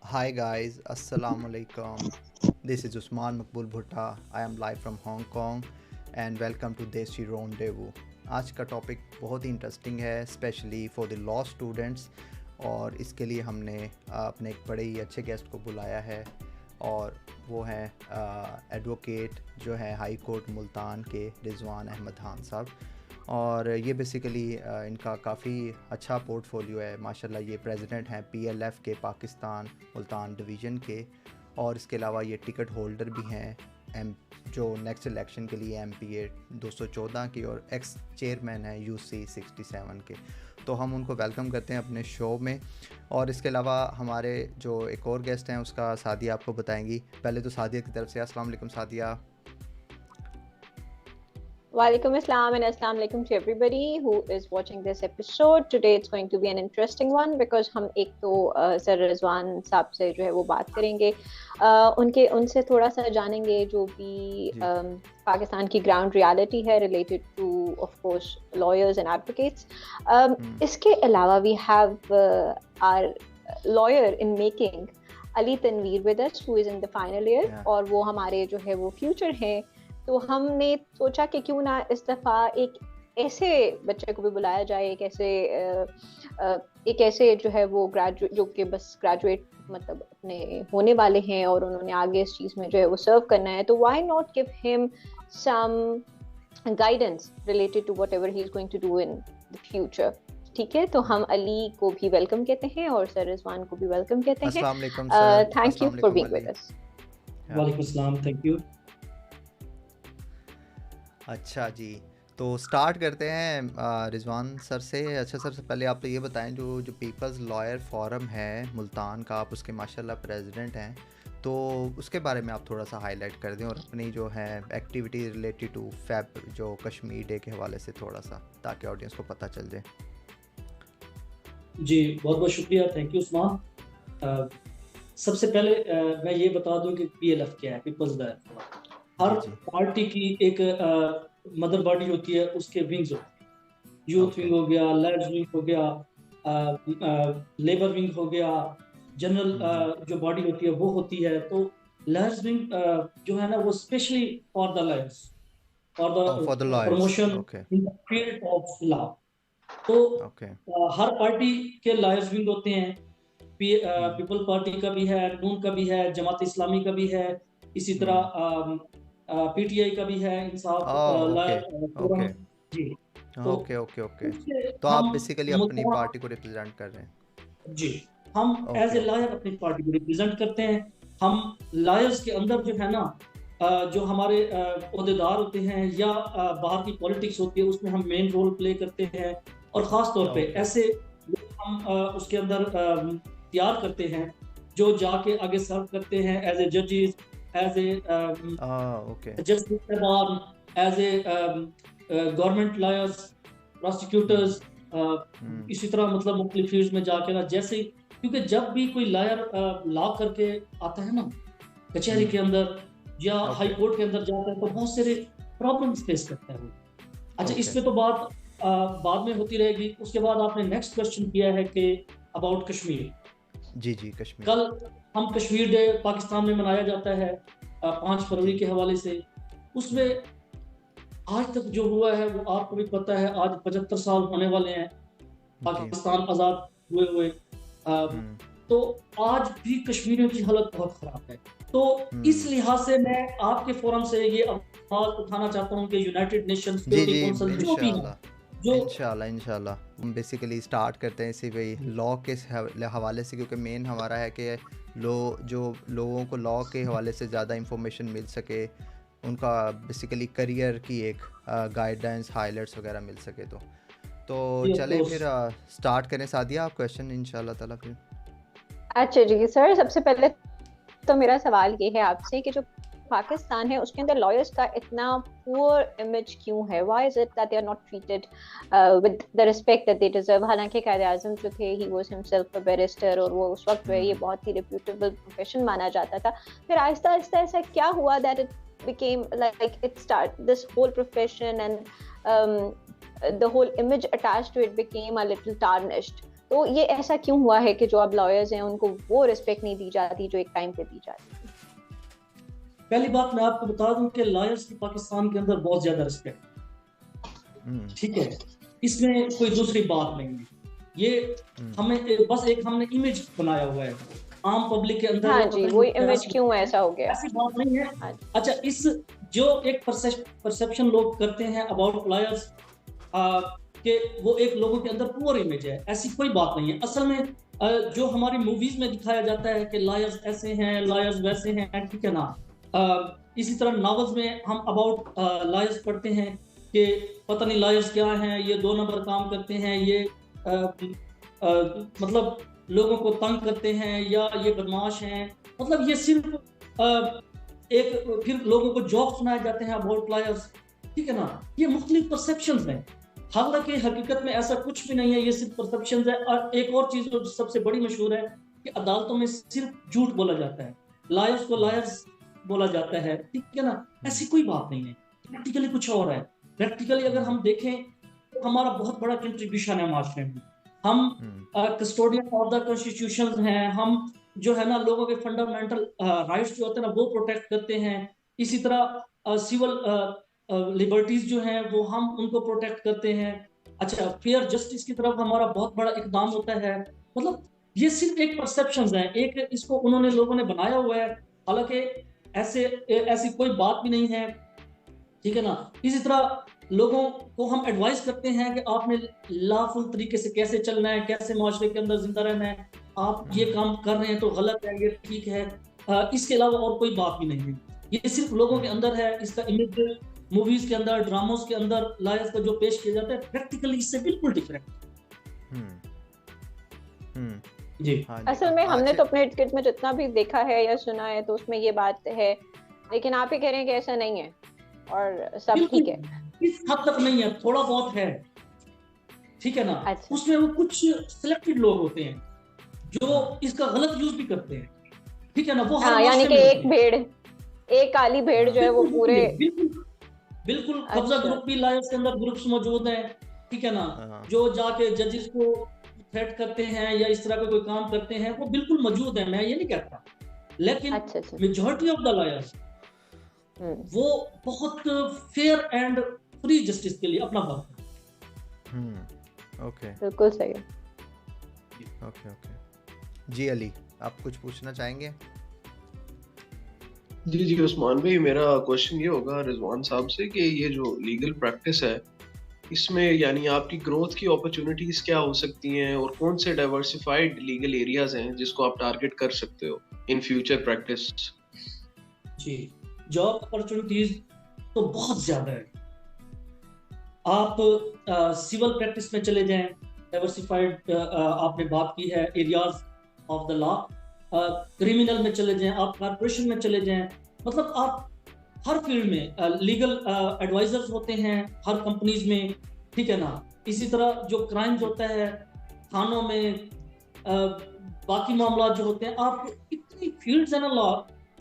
Hi guys, Assalamu alaikum. This is Usman Makbul Bhutta. I am live from Hong Kong and welcome to Desi Rendezvous. आज का topic बहुत ही interesting है specially for the law students और इसके लिए हमने अपने एक बड़े ही अच्छे गेस्ट को बुलाया है और वो हैं एडवोकेट जो है हाई कोर्ट मुल्तान के रिजवान अहमद खान साहब। और ये बेसिकली इनका काफ़ी अच्छा पोर्टफोलियो है माशाल्लाह। ये प्रेसिडेंट हैं पीएलएफ के पाकिस्तान मुल्तान डिवीज़न के और इसके अलावा ये टिकट होल्डर भी हैं एम जो नेक्स्ट इलेक्शन के लिए एमपीए 214 की और एक्स चेयरमैन है यूसी 67 के। तो हम उनको वेलकम करते हैं अपने शो में। और इसके अलावा हमारे जो एक और गेस्ट हैं उसका सादिया आपको बताएंगी। पहले तो सादिया की तरफ से अस्सलाम वालेकुम Sadia. Walaikum Assalam and Assalamu alaikum to everybody who is watching this episode. Today it's going to be an interesting one because हम एक तो सर रिजवान साहब से जो है वो बात करेंगे, उनसे थोड़ा सा जानेंगे जो भी पाकिस्तान की ग्राउंड रियलिटी है related to of course lawyers and advocates. इसके अलावा we have our lawyer in making Ali Tanveer with us who is in the final year और वो हमारे जो है वो future हैं। तो हमने सोचा कि क्यों ना इस दफ़ा एक ऐसे बच्चे को भी बुलाया जाए, एक ऐसे जो है वो ग्रेजुएट जो कि बस ग्रेजुएट मतलब अपने होने वाले हैं और उन्होंने आगे इस चीज़ में जो है वो सर्व करना है। तो why not give him some guidance related to whatever he is going to do in the future. ठीक है, तो हम अली को भी वेलकम कहते हैं और सर रिजवान को भी वेलकम कहते हैं। अस्सलाम वालेकुम sir. Thank you for being with us. वालेकुम अस्सलाम, थैंक यू। अच्छा जी, तो स्टार्ट करते हैं रिजवान सर से। अच्छा सर, से पहले आप तो ये बताएं जो पीपल्स लॉयर फोरम है मुल्तान का, आप उसके माशाल्लाह प्रेसिडेंट हैं, तो उसके बारे में आप थोड़ा सा हाईलाइट कर दें और अपनी जो है एक्टिविटी रिलेटेड टू फैब जो कश्मीर डे के हवाले से थोड़ा सा, ताकि ऑडियंस को पता चल जाए। जी बहुत बहुत शुक्रिया, थैंक यू उस्मान। सबसे पहले मैं ये बता दूं कि पीएलएफ क्या है, पीपल्स लॉयर फोरम। हर पार्टी की एक मदर बॉडी होती है, उसके विंग्स होते हैं। यूथ विंग हो गया, लैड्स विंग हो गया, लेबर विंग हो गया, जनरल जो बॉडी होती है वो होती है। तो लैड्स विंग जो है ना वो स्पेशली फॉर द लॉयर्स और the promotion in the field of law. तो हर पार्टी के लॉयर्स विंग होते हैं। पीपल पार्टी का भी है, नून का भी है, जमात इस्लामी का भी है, इसी तरह पीटीआई का भी है, इंसाफ जी। ओके तो आप बेसिकली अपनी पार्टी को रिप्रेजेंट कर रहे हैं। जी, हम एज ए लॉयर अपनी पार्टी को रिप्रेजेंट करते हैं। हम लॉयर्स के अंदर जो है ना जो हमारे ओहदेदार होते हैं या बाहर की पॉलिटिक्स होती है उसमें हम मेन रोल प्ले करते हैं और ख़ास तौर पे ऐसे हम उसके अंदर तैयार करते हैं जो जाके आगे सर्व करते हैं एज ए जजेस, as a justice saban, as a government lawyers, prosecutors, इसी तरह मतलब मुख्तलिफ फील्ड्स में जाके ना, जैसे क्योंकि जब भी कोई लॉयर लॉ करके आता है ना कचहरी के अंदर या हाई कोर्ट के अंदर जाता है तो बहुत सारे प्रॉब्लम्स फेस करता है। अच्छा, इस पे तो बात बाद में होती रहेगी। उसके बाद आपने नेक्स्ट क्वेश्चन किया है कि अबाउट कश्मीर। जी कश्मीर। कल हम कश्मीर डे पाकिस्तान में मनाया जाता है 5 फरवरी के हवाले से। उसमें आज तक जो हुआ है वो आपको भी पता है। आज 75 साल होने वाले हैं पाकिस्तान आज़ाद हुए। तो आज भी कश्मीरियों की हालत बहुत ख़राब है। तो इस लिहाज से मैं आपके फोरम से ये आवाज़ उठाना चाहता हूँ कि यूनाइटेड नेशंस सिक्योरिटी काउंसिल जो भी है इंशाल्लाह हम बेसिकली स्टार्ट करते हैं इसी वही लॉ के हवाले से, क्योंकि मेन हमारा है कि लोगों को लॉ के हवाले से ज़्यादा इंफॉर्मेशन मिल सके, उनका बेसिकली करियर की एक गाइडलाइंस हाइलाइट्स वगैरह मिल सके। तो चले फिर स्टार्ट करें सादिया, आप क्वेश्चन इंशाल्लाह ताला फिर। अच्छा जी सर, सबसे पहले तो मेरा सवाल ये है आपसे कि जो पाकिस्तान है उसके अंदर लॉयर्स का इतना पुअर इमेज क्यों है? Why is it that they are not treated with the respect that they deserve? हालांकि कायदे आज़म जो थे he was himself a barrister और वो उस वक्त ये बहुत ही रिप्यूटेबल प्रोफेशन माना जाता था। फिर आहिस्ता आहिस्ता ऐसा क्या हुआ that it became like it start this whole profession and the whole image attached to it became a little tarnished? तो ये ऐसा क्यों हुआ है कि जो अब लॉयर्स हैं उनको वो रिस्पेक्ट नहीं दी जाती जो एक टाइम पे दी जाती थी? पहली बात मैं आपको बता दूं कि लॉयर्स की पाकिस्तान के अंदर बहुत ज्यादा रिस्पेक्ट, ठीक है, इसमें कोई दूसरी बात नहीं है। ये हमें बस एक हमने इमेज बनाया हुआ है आम पब्लिक के अंदर। हाँ जी, वो इमेज क्यों ऐसा हो गया? ऐसी बात नहीं है। अच्छा, इस जो एक परसेप्शन लोग करते हैं अबाउट लॉयर्स कि वो एक लोगों के अंदर पुअर इमेज है, ऐसी कोई बात नहीं है। असल में जो हमारी मूवीज में दिखाया जाता है कि लॉयर्स ऐसे हैं, लॉयर्स वैसे हैं, ठीक है ना। इसी तरह नॉवेल्स में हम अबाउट लॉयर्स पढ़ते हैं कि पता नहीं लॉयर्स क्या हैं, ये 2 नंबर काम करते हैं, ये मतलब लोगों को तंग करते हैं, या ये बदमाश हैं। मतलब ये सिर्फ एक फिर लोगों को जोक सुनाए जाते हैं अबाउट लॉयर्स, ठीक है ना। ये मुख्तलिफ परसेप्शंस हैं, हालांकि हकीकत में ऐसा कुछ भी नहीं है, ये सिर्फ परसेप्शंस है। और एक और चीज जो सबसे बड़ी मशहूर है कि अदालतों में सिर्फ झूठ बोला जाता है, लॉयर्स को लॉयर्स बोला जाता है, ठीक है ना। ऐसी कोई बात नहीं है, प्रैक्टिकली कुछ और है। प्रैक्टिकली अगर हम देखें तो हमारा बहुत बड़ा कंट्रीब्यूशन है माशरे में। हम कस्टोडियन ऑफ द कॉन्स्टिट्यूशन हैं, हम जो है ना लोगों के फंडामेंटल राइट्स जो होते हैं ना वो प्रोटेक्ट करते हैं। इसी तरह सिविल लिबर्टीज जो हैं वो हम उनको प्रोटेक्ट करते हैं। अच्छा, फेयर जस्टिस की तरफ हमारा बहुत बड़ा इकदाम होता है। मतलब ये सिर्फ एक परसेप्शन है, एक इसको उन्होंने लोगों ने बनाया हुआ है, हालांकि ऐसी कोई बात भी नहीं है, ठीक है ना। इसी तरह लोगों को हम एडवाइस करते हैं कि आपने लॉफुल तरीके से कैसे चलना है, कैसे माशरे के अंदर जिंदा रहना है, आप ये काम कर रहे हैं तो गलत है, ये ठीक है। इसके अलावा और कोई बात भी नहीं है, ये सिर्फ लोगों के अंदर है। इसका इमेज मूवीज के अंदर, ड्रामोस के अंदर लॉयर्स का जो पेश किया जाता है प्रैक्टिकली इससे बिल्कुल डिफरेंट। जी असल में हमने तो अपने इर्द में जितना भी देखा है या सुना है तो उसमें ये बात है, लेकिन आप ही कह रहे हैं कि ऐसा नहीं है और सब ठीक है। इस हद तक नहीं है, थोड़ा बहुत है, ठीक है ना। अच्छा। उसमें वो कुछ सिलेक्टेड लोग होते हैं जो इसका गलत यूज भी करते हैं, ठीक है ना। वो यानी कि एक भेड़, एक काली भेड़ जो है वो पूरे बिल्कुल कब्जा ग्रुप भी लॉयर्स के अंदर ग्रुप्स मौजूद हैं, ठीक है ना, जो जाके जजेस को थ्रेट करते हैं या इस तरह का कोई काम करते हैं, वो बिल्कुल मौजूद है, मैं ये नहीं कहता। लेकिन मेजॉरिटी ऑफ द लॉयर्स वो बहुत फेयर एंड फ्री जस्टिस के लिए अपना बात है। ओके, बिल्कुल सही है। ओके जी अली, आप कुछ पूछना चाहेंगे? जी उस्मान भाई, मेरा क्वेश्चन ये होगा रिजवान साहब से कि ये जो लीगल प्रैक्टिस है इसमें यानी आपकी ग्रोथ की अपॉर्चुनिटीज क्या हो सकती हैं और कौन से डाइवर्सिफाइड लीगल एरियाज हैं जिसको आप टारगेट कर सकते हो इन फ्यूचर प्रैक्टिस? जी, जॉब अपॉर्चुनिटीज तो बहुत ज्यादा है। आप सिविल प्रैक्टिस में चले जाएं, डाइवर्सिफाइड आपने बात की है areas of the law. Criminal में चले जाएं, आप कॉर्पोरेशन में चले जाएं, मतलब आप हर फील्ड में लीगल एडवाइजर्स होते हैं हर कंपनीज में, ठीक है ना। इसी तरह जो क्राइम्स होता है थानों में, बाकी मामला जो होते हैं, आप इतनी फील्ड्स है ना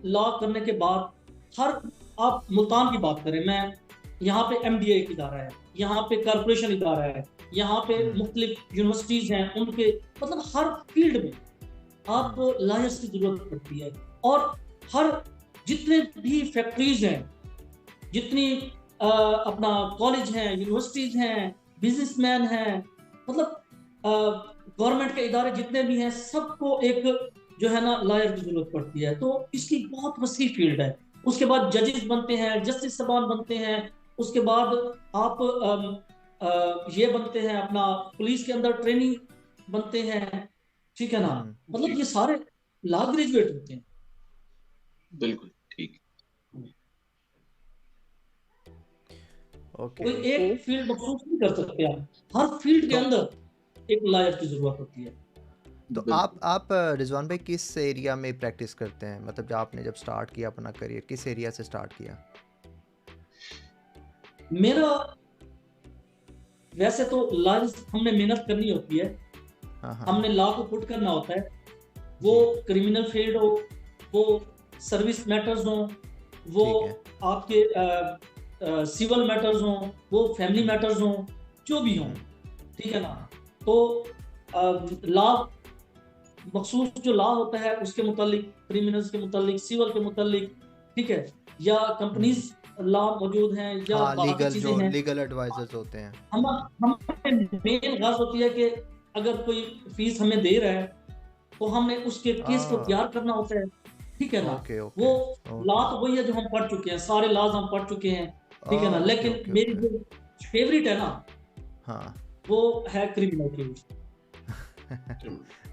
लॉ करने के बाद। हर आप मुल्तान की बात करें, मैं यहाँ पे MDA एक इदारा है, यहाँ पे कॉर्पोरेशन इदारा है, यहाँ पे मुख्तलिफ यूनिवर्सिटीज हैं, उनके मतलब हर फील्ड में आप लॉयर्स की जरूरत पड़ती है। और हर जितने भी फैक्ट्रीज हैं, जितनी अपना कॉलेज हैं, यूनिवर्सिटीज हैं, बिजनेसमैन हैं, मतलब गवर्नमेंट के इदारे जितने भी हैं, सबको एक जो है ना लॉयर की जरूरत पड़ती है। तो इसकी बहुत वसी फील्ड है। उसके बाद जजेस बनते हैं, जस्टिस साहबान बनते हैं, उसके बाद आप ये बनते हैं अपना पुलिस के अंदर ट्रेनिंग बनते हैं, ठीक है ना। मतलब ये सारे लॉ ग्रेजुएट होते हैं। बिल्कुल ठीक। ओके, कोई एक फील्ड मखसूस नहीं कर सकते आप, हर फील्ड के अंदर एक लॉयर की जरूरत होती है। तो आप रिजवान भाई किस एरिया में प्रैक्टिस करते हैं? मतलब आपने जब स्टार्ट किया अपना करियर, किस एरिया से स्टार्ट किया? मेरा वैसे तो लॉ हमने मेहनत करनी होती है, हमने लॉ को पुट करना होता है, वो क्रिमिनल फील्ड हो, वो सर्विस मैटर्स हो, वो आपके सिविल मैटर्स हो, वो फैमिली मैटर्स हो, जो भी हो, ठीक है ना। तो लॉ, मखसूस जो लॉ होता है उसके मुतालिक, क्रिमिनल्स के मुतालिक, सिविल के मुतालिक, ठीक है, या कंपनीज लॉ मौजूद हैं या हाँ, बाकी लीगल चीजें जो हैं। लीगल एडवाइजर्स होते हैं। हमें मेन गाज होती है कि अगर कोई फीस हमें दे रहा है तो हमने उसके केस को तैयार करना होता है, ठीक है ना। ओके ओके वो ओके लॉ तो वही है जो हम पढ़ चुके हैं, सारे लॉज हम पढ़ चुके हैं, ठीक है ना। ओके लेकिन ओके मेरी ओके। जो फेवरेट है ना, हाँ वो है क्रिमिनल फील्ड।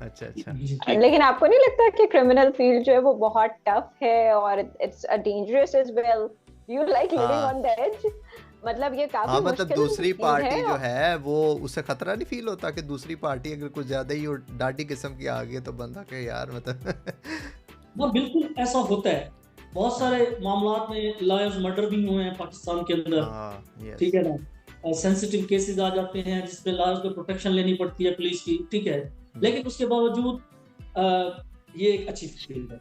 अच्छा अच्छा। लेकिन आपको नहीं लगता कि क्रिमिनल फील्ड जो है वो बहुत टफ है और it's a dangerous as well? You like living on the edge? मतलब ये काफी हाँ, मतलब मुश्किल दूसरी फील्ड पार्टी जो है। है वो, उससे खतरा नहीं फील होता कि दूसरी पार्टी अगर कुछ ज्यादा ही डाटी किस्म की आ गई तो बंदा के यार मतलब हाँ बिल्कुल ऐसा होता है। बहुत सारे मामलात में लॉयर्स मर्डर भी हुए हैं पाकिस्तान के अंदर, हाँ ठीक यस। है ना। सेंसिटिव केसेस आ जाते हैं जिसमें लॉयर्स को प्रोटेक्शन लेनी पड़ती है पुलिस की, ठीक है। लेकिन उसके बावजूद ये एक अच्छी फील्ड है।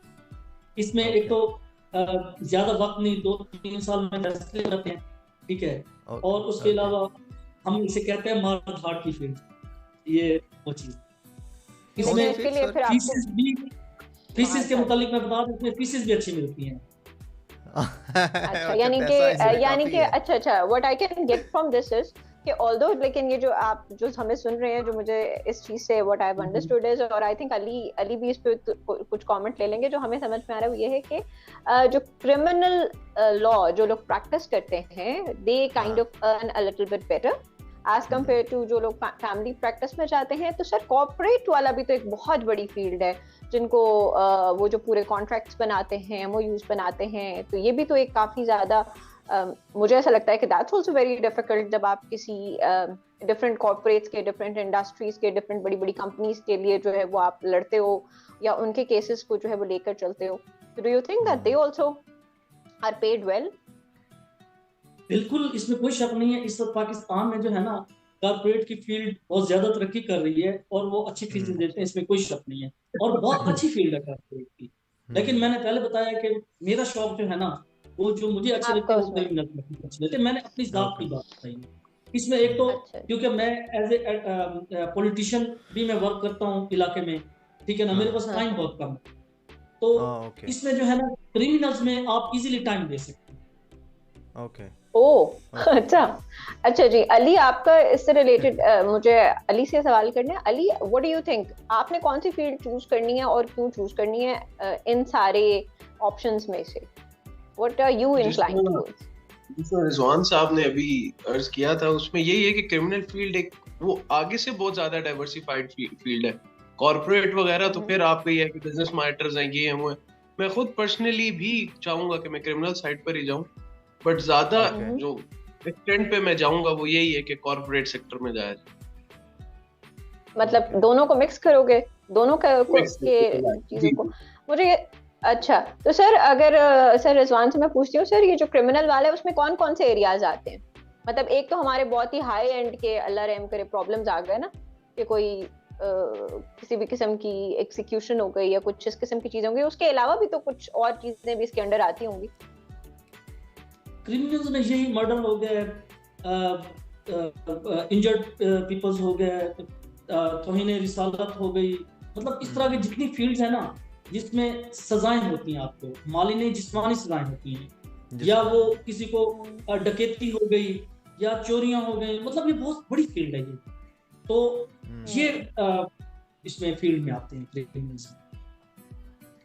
इसमें एक तो ज्यादा वक्त नहीं, 2-3 साल में फैसले हो जाते हैं, ठीक है। और उसके अलावा हम इसे कहते हैं मार धाड़ की फील्ड, ये वो चीज। इसमें इसके लिए फिर आपको फीसिस के मुतालिक मैं बता दूं, इसमें फीसिस भी अच्छी मिलती हैं। अच्छा, यानी कि अच्छा what I can get from this is कि ऑल्दो, लेकिन ये जो आप जो हमें सुन रहे हैं, जो मुझे इस चीज से what I have understood is, और आई थिंक अली भी इस पे कुछ कमेंट ले लेंगे, जो हमें समझ में आ रहा है वो ये है कि जो क्रिमिनल लॉ जो लोग प्रैक्टिस करते हैं, they kind of earn a little bit better as compare to जो लोग फैमिली प्रैक्टिस में जाते हैं। तो सर कॉर्पोरेट वाला भी तो एक बहुत बड़ी फील्ड है, जिनको वो जो पूरे कॉन्ट्रैक्ट्स बनाते हैं, एमओयूज बनाते हैं, तो ये भी तो एक काफी ज्यादा मुझे ऐसा लगता है कि दैट्स आल्सो वेरी डिफिकल्ट जब आप किसी डिफरेंट कॉर्पोरेट्स के, डिफरेंट इंडस्ट्रीज के, डिफरेंट बड़ी बड़ी कंपनीज के लिए जो है वो आप लड़ते हो या उनके केसेस को जो है वो लेकर चलते हो। Do you think that they also are paid well? बिल्कुल, इसमें कोई शक नहीं है। इस वक्त पाकिस्तान में जो है ना, कॉर्पोरेट की फील्ड बहुत ज्यादा तरक्की कर रही है और वो अच्छी फीसें देते हैं, इसमें कोई शक नहीं है, और बहुत अच्छी फील्ड है कॉर्पोरेट की। लेकिन मैंने पहले बताया कि मेरा शौक जो है ना, वो जो मुझे अच्छे लगते हैं वो क्रिमिनल अच्छे लगते हैं। मैंने अपनी जात की बात बताई इसमें। एक तो क्योंकि मैं एज ए पॉलिटिशियन भी मैं वर्क करता हूँ इलाके में, ठीक है ना, मेरे पास टाइम बहुत कम है, तो इसमें जो है ना क्रिमिनल्स में आप इजीली टाइम दे सकते हैं। ओके अच्छा जी। अली, आपका इससे रिलेटेड मुझे अली से सवाल करना है। Ali, what do you think, आपने कौन सी फील्ड चूज करनी है और क्यों चूज करनी है इन सारे ऑप्शंस में से? What are you inclined towards? जो रिजवान साहब ने अभी अर्ज किया था उसमें यही है कि क्रिमिनल फील्ड एक वो आगे से बहुत ज्यादा डाइवर्सिफाइड फील्ड है। कॉर्पोरेट वगैरह तो फिर आपका ये है कि बिजनेस मैटर्स हैं, ये हैं वो हैं। मैं खुद पर्सनली भी चाहूंगा कि मैं क्रिमिनल साइड पर ही जाऊं, बट ज्यादा जो एक्सटेंट पे मैं जाऊंगा वो यही है कि कॉर्पोरेट सेक्टर में जाया जाए। मतलब दोनों को मिक्स करोगे, दोनों के चीजों को? मुझे अच्छा, तो सर अगर सर रिजवान से मैं पूछती हूँ, सर ये जो क्रिमिनल वाला है उसमें कौन कौन से एरियाज आते हैं? मतलब एक तो हमारे बहुत ही हाई एंड के, अल्लाह रहम करे, प्रॉब्लम्स आ गए ना, कि कोई किसी भी किस्म की एक्सिक्यूशन हो गई या कुछ इस किस्म की चीजें होंगी, उसके अलावा भी तो कुछ और चीजें भी इसके अंडर आती होंगी। क्रिमिनल्स में यही मर्डर हो गए, इंजर्ड पीपल्स हो गए, तौहीन रिसालत हो गई, मतलब इस तरह की जितनी फील्ड्स है ना जिसमें सजाएं होती हैं, आपको माली नहीं जिस्मानी सजाएं होती हैं, या वो किसी को डकैती हो गई या चोरियां हो गई, मतलब ये बहुत बड़ी फील्ड है ये। तो ये इसमें फील्ड में आते हैं क्रिमिनल्स।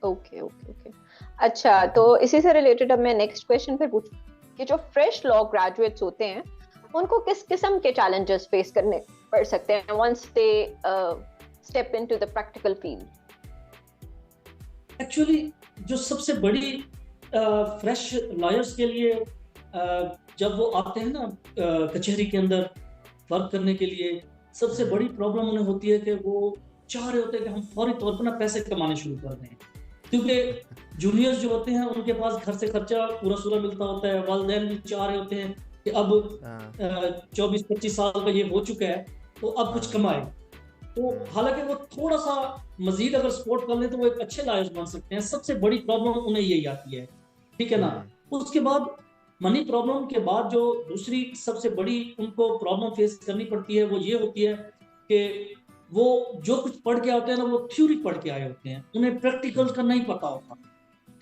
Okay okay okay. अच्छा, तो इसी से रिलेटेड अब मैं नेक्स्ट क्वेश्चन फिर पूछूं कि जो फ्रेश लॉ ग्रेजुएट्स होते हैं उनको किस किस्म के चैलेंजेस फेस करने पड़ सकते हैं once they step into the practical field? Actually जो सबसे बड़ी फ्रेश लॉयर्स के लिए जब वो आते हैं ना कचहरी के अंदर वर्क करने के लिए, सबसे बड़ी प्रॉब्लम उन्हें होती है कि वो चाह रहे होते हैं कि हम फौरी तौर पर ना पैसे कमाने शुरू कर दें, क्योंकि जूनियर्स जो होते हैं उनके पास घर से खर्चा पूरा सूरा मिलता होता है, वालिदैन भी चाह रहे होते हैं कि अब 24-25 साल का ये हो चुका है तो अब कुछ कमाए। तो हालांकि वो थोड़ा सा मजीद अगर सपोर्ट कर ले तो वो एक अच्छे लॉयर्स बन सकते हैं। सबसे बड़ी प्रॉब्लम उन्हें यही आती है, ठीक है ना। उसके बाद मनी प्रॉब्लम के बाद जो दूसरी सबसे बड़ी उनको प्रॉब्लम फेस करनी पड़ती है वो ये होती है कि वो जो कुछ पढ़ के आते हैं ना, वो थ्योरी पढ़ के आए होते हैं, उन्हें प्रैक्टिकल्स का नहीं पता होता,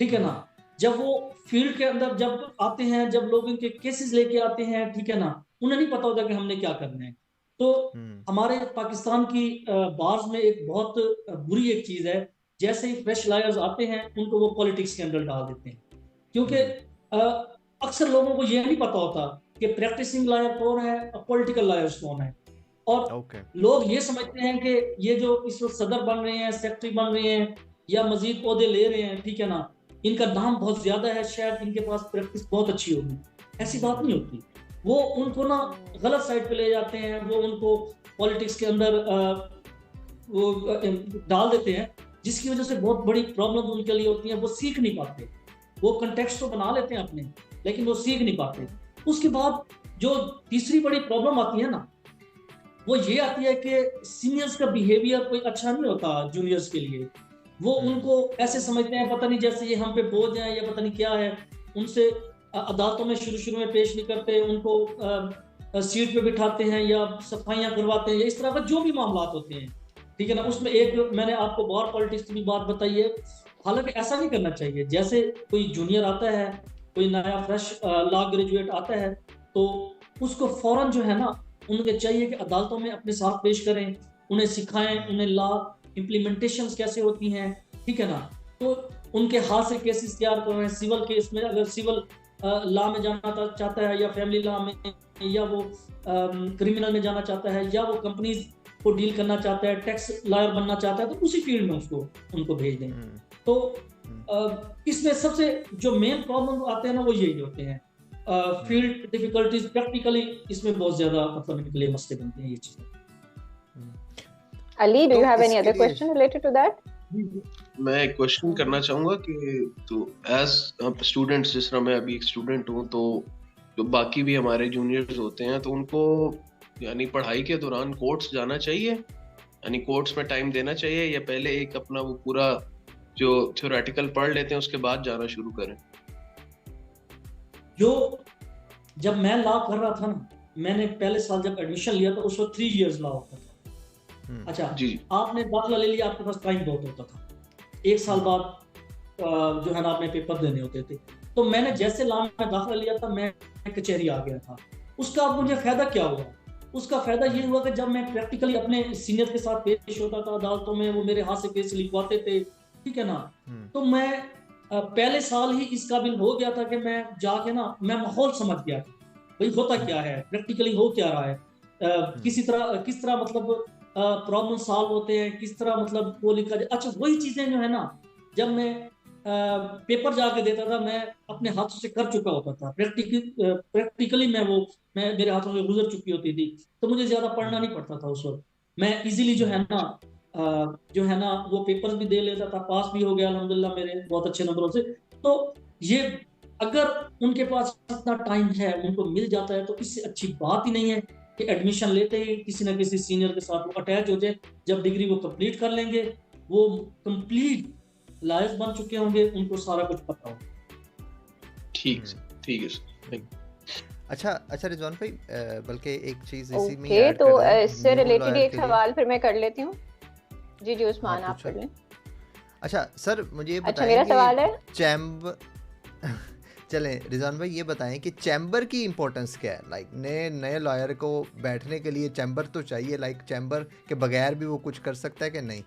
ठीक है ना। जब वो फील्ड के अंदर जब आते हैं, जब लोग इनके केसेस लेके आते हैं, ठीक है ना, उन्हें नहीं पता होता कि हमने क्या करना है। तो हमारे पाकिस्तान की बार्स में एक बहुत बुरी एक चीज है, जैसे ही फ्रेश लायर्स आते हैं उनको वो पॉलिटिक्स के अंदर डाल देते हैं, क्योंकि अक्सर लोगों को ये नहीं पता होता कि प्रैक्टिसिंग लायर कौन है और पॉलिटिकल लायर्स कौन है। और लोग ये समझते हैं कि ये जो इस वक्त सदर बन रहे हैं, सेक्रेटरी बन रहे हैं या मजीद पौधे ले रहे हैं, ठीक है ना, इनका नाम बहुत ज्यादा है, शायद इनके पास प्रैक्टिस बहुत अच्छी होगी। ऐसी बात नहीं होती। वो उनको ना गलत साइड पे ले जाते हैं, वो उनको पॉलिटिक्स के अंदर वो डाल देते हैं, जिसकी वजह से बहुत बड़ी प्रॉब्लम उनके लिए होती है। वो सीख नहीं पाते, वो कंटेक्स्ट तो बना लेते हैं अपने, लेकिन वो सीख नहीं पाते। उसके बाद जो तीसरी बड़ी प्रॉब्लम आती है ना, वो ये आती है कि सीनियर्स का बिहेवियर कोई अच्छा नहीं होता जूनियर्स के लिए। वो उनको ऐसे समझते हैं पता नहीं जैसे ये हम पे बोझ है या पता नहीं क्या है। उनसे अदालतों में शुरू में पेश नहीं करते, उनको सीट पे बिठाते हैं या सफाइयां करवाते हैं या इस तरह का जो भी मामला होते हैं, ठीक है ना। उसमें एक मैंने आपको बार पॉलिटिक्स की भी बात बताई है, हालांकि ऐसा नहीं करना चाहिए। जैसे कोई जूनियर आता है, कोई नया फ्रेश लॉ ग्रेजुएट आता है, तो उसको फौरन जो है ना, उन्हें चाहिए कि अदालतों में अपने साथ पेश करें, उन्हें सिखाएं, उन्हें लॉ इम्प्लीमेंटेशंस कैसे होती हैं, ठीक है ना। तो उनके हाथ से केसेस तैयार कर रहे हैं। सिविल केस में अगर सिविल लॉ में जाना चाहता है या फैमिली लॉ में, या वो क्रिमिनल में जाना चाहता है, या वो कंपनीज को डील करना चाहता है, टैक्स लॉयर बनना चाहता है, तो उसी फील्ड में उनको भेज दें। तो इसमें सबसे जो मेन प्रॉब्लम आते हैं ना, वो यही होते हैं, फील्ड डिफिकल्टीज। प्रैक्टिकली इसमें बहुत ज्यादा मतलब इनके लिए मसले बनते हैं ये चीजें। Ali, do you have any other question related to that? मैं एक क्वेश्चन करना चाहूँगा कि तो एज स्टूडेंट्स, जिस तरह मैं अभी एक स्टूडेंट हूँ, तो जो बाकी भी हमारे जूनियर्स होते हैं, तो उनको यानी पढ़ाई के दौरान कोर्ट्स जाना चाहिए, यानी कोर्ट्स में टाइम देना चाहिए, या पहले एक अपना वो पूरा जो थ्योरेटिकल पढ़ लेते हैं उसके बाद जाना शुरू करें? जो जब मैं लॉ कर रहा था ना, मैंने पहले साल जब एडमिशन लिया था, उस वक्त 3 इयर्स लॉ होता था। अच्छा जी, आपने दाखिला ले लिया, आपके पास टाइम बहुत होता था, 1 साल बाद जो है ना आपने पेपर देने होते थे। तो मैंने जैसे लॉ में दाखिला लिया था, मैं कचहरी आ गया था। उसका अब मुझे फायदा क्या हुआ? उसका फायदा ये हुआ कि जब मैं प्रैक्टिकली अपने सीनियर के साथ पेश होता था अदालतों में, वो मेरे हाथ से केस लिखवाते थे, ठीक है ना। तो मैं पहले साल ही इस काबिल हो गया था कि मैं जाके ना, मैं माहौल समझ गया था, भाई होता क्या है, प्रैक्टिकली हो क्या रहा है, किस तरह मतलब प्रॉब्लम सॉल्व होते हैं, किस तरह मतलब वो लिखा जाए। अच्छा, वही चीजें जो है ना, जब मैं पेपर जाके देता था, मैं अपने हाथों से कर चुका होता था, प्रैक्टिकली मैं मेरे हाथों से गुजर चुकी होती थी, तो मुझे ज्यादा पढ़ना नहीं पड़ता था उस वक्त। मैं इजीली जो है ना वो पेपर्स भी दे लेता था, पास भी हो गया अल्हम्दुलिल्लाह मेरे बहुत अच्छे नंबरों से। तो ये अगर उनके पास इतना टाइम है, उनको मिल जाता है, तो इससे अच्छी बात ही नहीं है कि एडमिशन लेते ही किसी ना किसी सीनियर के साथ वो अटैच हो जाए। जब डिग्री वो कंप्लीट कर लेंगे, वो कंप्लीट लायक बन चुके होंगे, उनको सारा कुछ पता हो। ठीक है। अच्छा रिजवान भाई, बल्कि एक चीज इसी में ऐड कर, तो इससे रिलेटेड एक सवाल फिर मैं कर लेती हूँ। जी उस्मान, आप कर लें। अच्छा सर, मुझे ये बताएं, अच्छा मेरा सवाल है चैम्बर चलें रिजवान भाई, ये बताएं कि चैम्बर की इंपॉर्टेंस क्या है। लाइक नए लॉयर को बैठने के लिए चैम्बर तो चाहिए, लाइक चैम्बर के बगैर भी वो कुछ कर सकता है कि नहीं?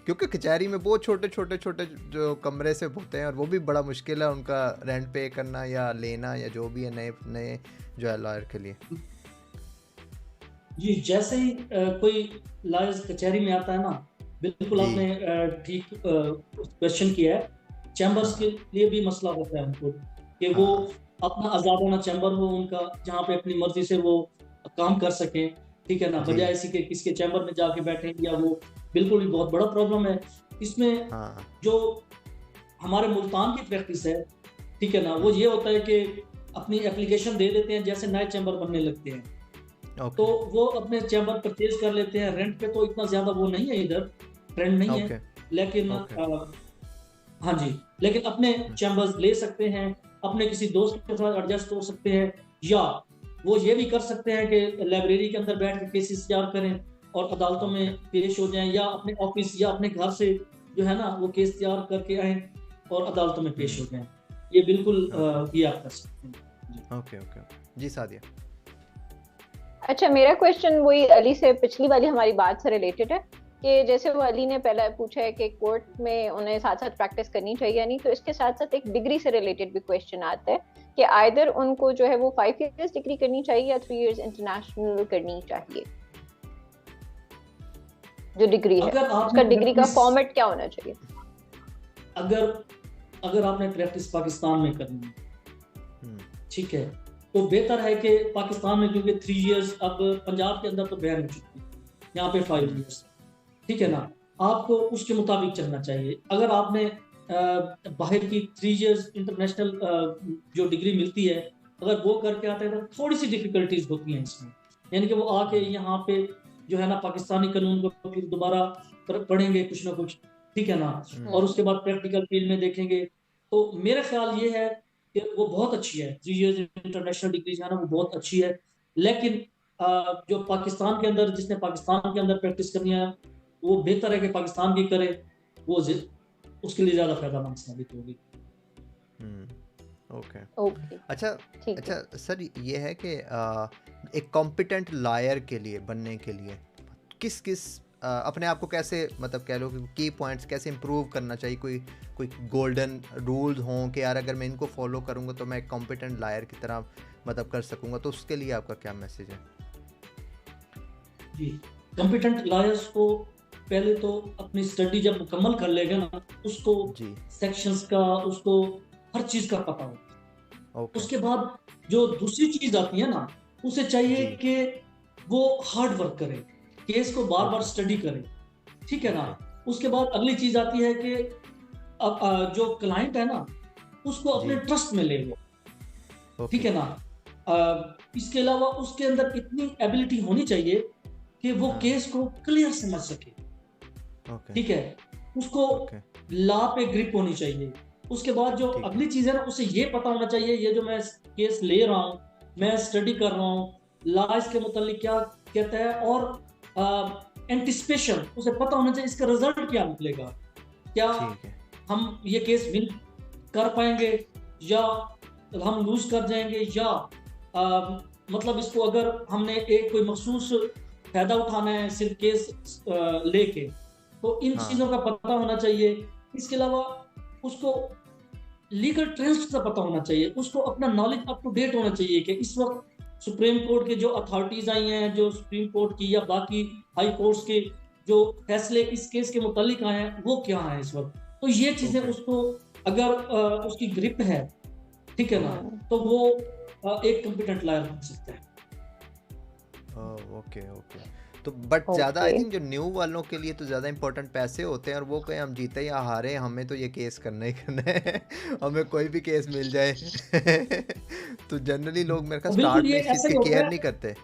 क्योंकि कचहरी में बहुत छोटे जो कमरे से होते हैं, और वो भी बड़ा मुश्किल है उनका रेंट पे करना या लेना या जो भी है नए जो है लॉयर के लिए। जी, जैसे ही कोई लॉयर कचहरी में आता है ना, बिल्कुल आपने ठीक क्वेश्चन किया है। चैम्बर्स के लिए भी मसला होता है उनको कि वो अपना आज़ादाना चैम्बर हो उनका, जहाँ पे अपनी मर्जी से वो काम कर सकें, ठीक है ना, बजाय इसी के किसके चैम्बर में जाके बैठे, या वो बिल्कुल भी बहुत बड़ा प्रॉब्लम है इसमें। जो हमारे मुल्तान की प्रैक्टिस है, ठीक है ना, वो ये होता है कि अपनी एप्लीकेशन दे देते हैं जैसे नए चैम्बर बनने लगते हैं, तो वो अपने चैम्बर परचेज कर लेते हैं। रेंट पे तो इतना ज्यादा वो नहीं है, इधर ट्रेंड नहीं है, लेकिन हाँ जी, लेकिन अपने चैम्बर्स ले सकते हैं, अपने किसी दोस्त के साथ एडजस्ट हो सकते हैं, या वो ये भी कर सकते हैं कि लाइब्रेरी के अंदर बैठ के केसेस तैयार करें, और अदालतों में पेश हो जाएं, या अपने ऑफिस या अपने घर से जो है ना वो केस तैयार करके आए और अदालतों में पेश हो जाएं। ये बिल्कुल ये आप कर सकते हैं। ओके जी सादिया। अच्छा, मेरा क्वेश्चन वही अली से पिछली वाली हमारी बात से रिलेटेड है कि जैसे वो अली ने पहले पूछा है कि कोर्ट में उन्हें साथ साथ प्रैक्टिस करनी चाहिए या नहीं, तो इसके साथ साथ एक डिग्री से रिलेटेड भी क्वेश्चन आता है कि आइदर उनको जो है वो 5 years डिग्री करनी चाहिए या 3 years इंटरनेशनल करनी चाहिए। जो डिग्री है उसका डिग्री का फॉर्मेट क्या होना चाहिए? अगर आपने प्रैक्टिस पाकिस्तान में करनी है, ठीक है, तो बेहतर है कि पाकिस्तान में, क्योंकि 3 years अब पंजाब के अंदर तो बैन हो चुकी है, यहाँ पे 5 years, ठीक है ना, आपको उसके मुताबिक चलना चाहिए। अगर आपने बाहर की 3 years इंटरनेशनल जो डिग्री मिलती है अगर वो करके आते हैं तो थोड़ी सी डिफिकल्टीज होती हैं इसमें, यानी कि वो आके यहाँ पे जो है ना पाकिस्तानी कानून को फिर दोबारा पढ़ेंगे कुछ ना कुछ, ठीक है ना, और उसके बाद प्रैक्टिकल फील्ड में देखेंगे। तो मेरा ख्याल ये है कि वो बहुत अच्छी है, 3 years इंटरनेशनल डिग्री जो है ना वो बहुत अच्छी है, लेकिन जो पाकिस्तान के अंदर, जिसने पाकिस्तान के अंदर प्रैक्टिस करनी है वो बेहतर है कि पाकिस्तान की करे, वो उसके लिए ज्यादा फायदेमंद साबित होगी। ओके। अच्छा सर, ये है कि एक कॉम्पिटेंट लॉयर के लिए बनने के लिए किस अपने आप को कैसे, मतलब कह लो कि की पॉइंट्स कैसे इम्प्रूव करना चाहिए, कोई गोल्डन रूल्स हों कि यार अगर मैं इनको फॉलो करूँगा तो मैं एक कॉम्पिटेंट लॉयर की तरह मतलब कर सकूँगा, तो उसके लिए आपका क्या मैसेज है? जी, कॉम्पिटेंट लॉयर्स को पहले तो अपनी स्टडी जब मुकम्मल कर लेगा ना, उसको सेक्शंस का, उसको हर चीज का पता हो। उसके बाद जो दूसरी चीज आती है ना, उसे चाहिए कि वो हार्ड वर्क करे, केस को बार बार स्टडी करे, ठीक है ना। उसके बाद अगली चीज आती है कि अब जो क्लाइंट है ना उसको अपने ट्रस्ट में ले लो, ठीक है ना। इसके अलावा उसके अंदर इतनी एबिलिटी होनी चाहिए कि वो केस को क्लियर समझ सके, ठीक है, उसको लॉ पे ग्रिप होनी चाहिए। उसके बाद जो अगली चीज है ना, उसे ये पता होना चाहिए ये जो मैं केस ले रहा हूँ, मैं स्टडी कर रहा हूँ, लॉ इसके मुतालिक क्या कहता है, और एंटिसिपेशन उसे पता होना चाहिए इसका रिजल्ट क्या निकलेगा, क्या हम ये केस विन कर पाएंगे या हम लूज कर जाएंगे, या मतलब इसको अगर हमने एक कोई मखसूस फायदा उठाना है सिर्फ केस लेके, तो इन चीजों का पता होना चाहिए। इसके अलावा उसको लीगल ट्रेंड्स का पता होना चाहिए, उसको अपना नॉलेज अप टू डेट होना चाहिए कि इस वक्त सुप्रीम कोर्ट के जो अथॉरिटीज आई हैं, जो सुप्रीम कोर्ट की या बाकी हाई कोर्ट्स के जो फैसले इस केस के मुतालिक आए हैं वो क्या है इस वक्त। तो ये चीजें उसको अगर उसकी ग्रिप है, ठीक है ना, तो वो एक कॉम्पिटेंट लॉयर बन सकता है। ओके तो बट ज़्यादा आई थिंक जो न्यू वालों के लिए तो ज़्यादा इंपॉर्टेंट पैसे होते हैं, और वो कहीं हम जीते या हारे हमें तो ये केस करना ही करना है हमें कोई भी केस मिल जाए तो जनरली लोग मेरे ख्याल स्टार्ट में इस चीज़ की केयर नहीं करते।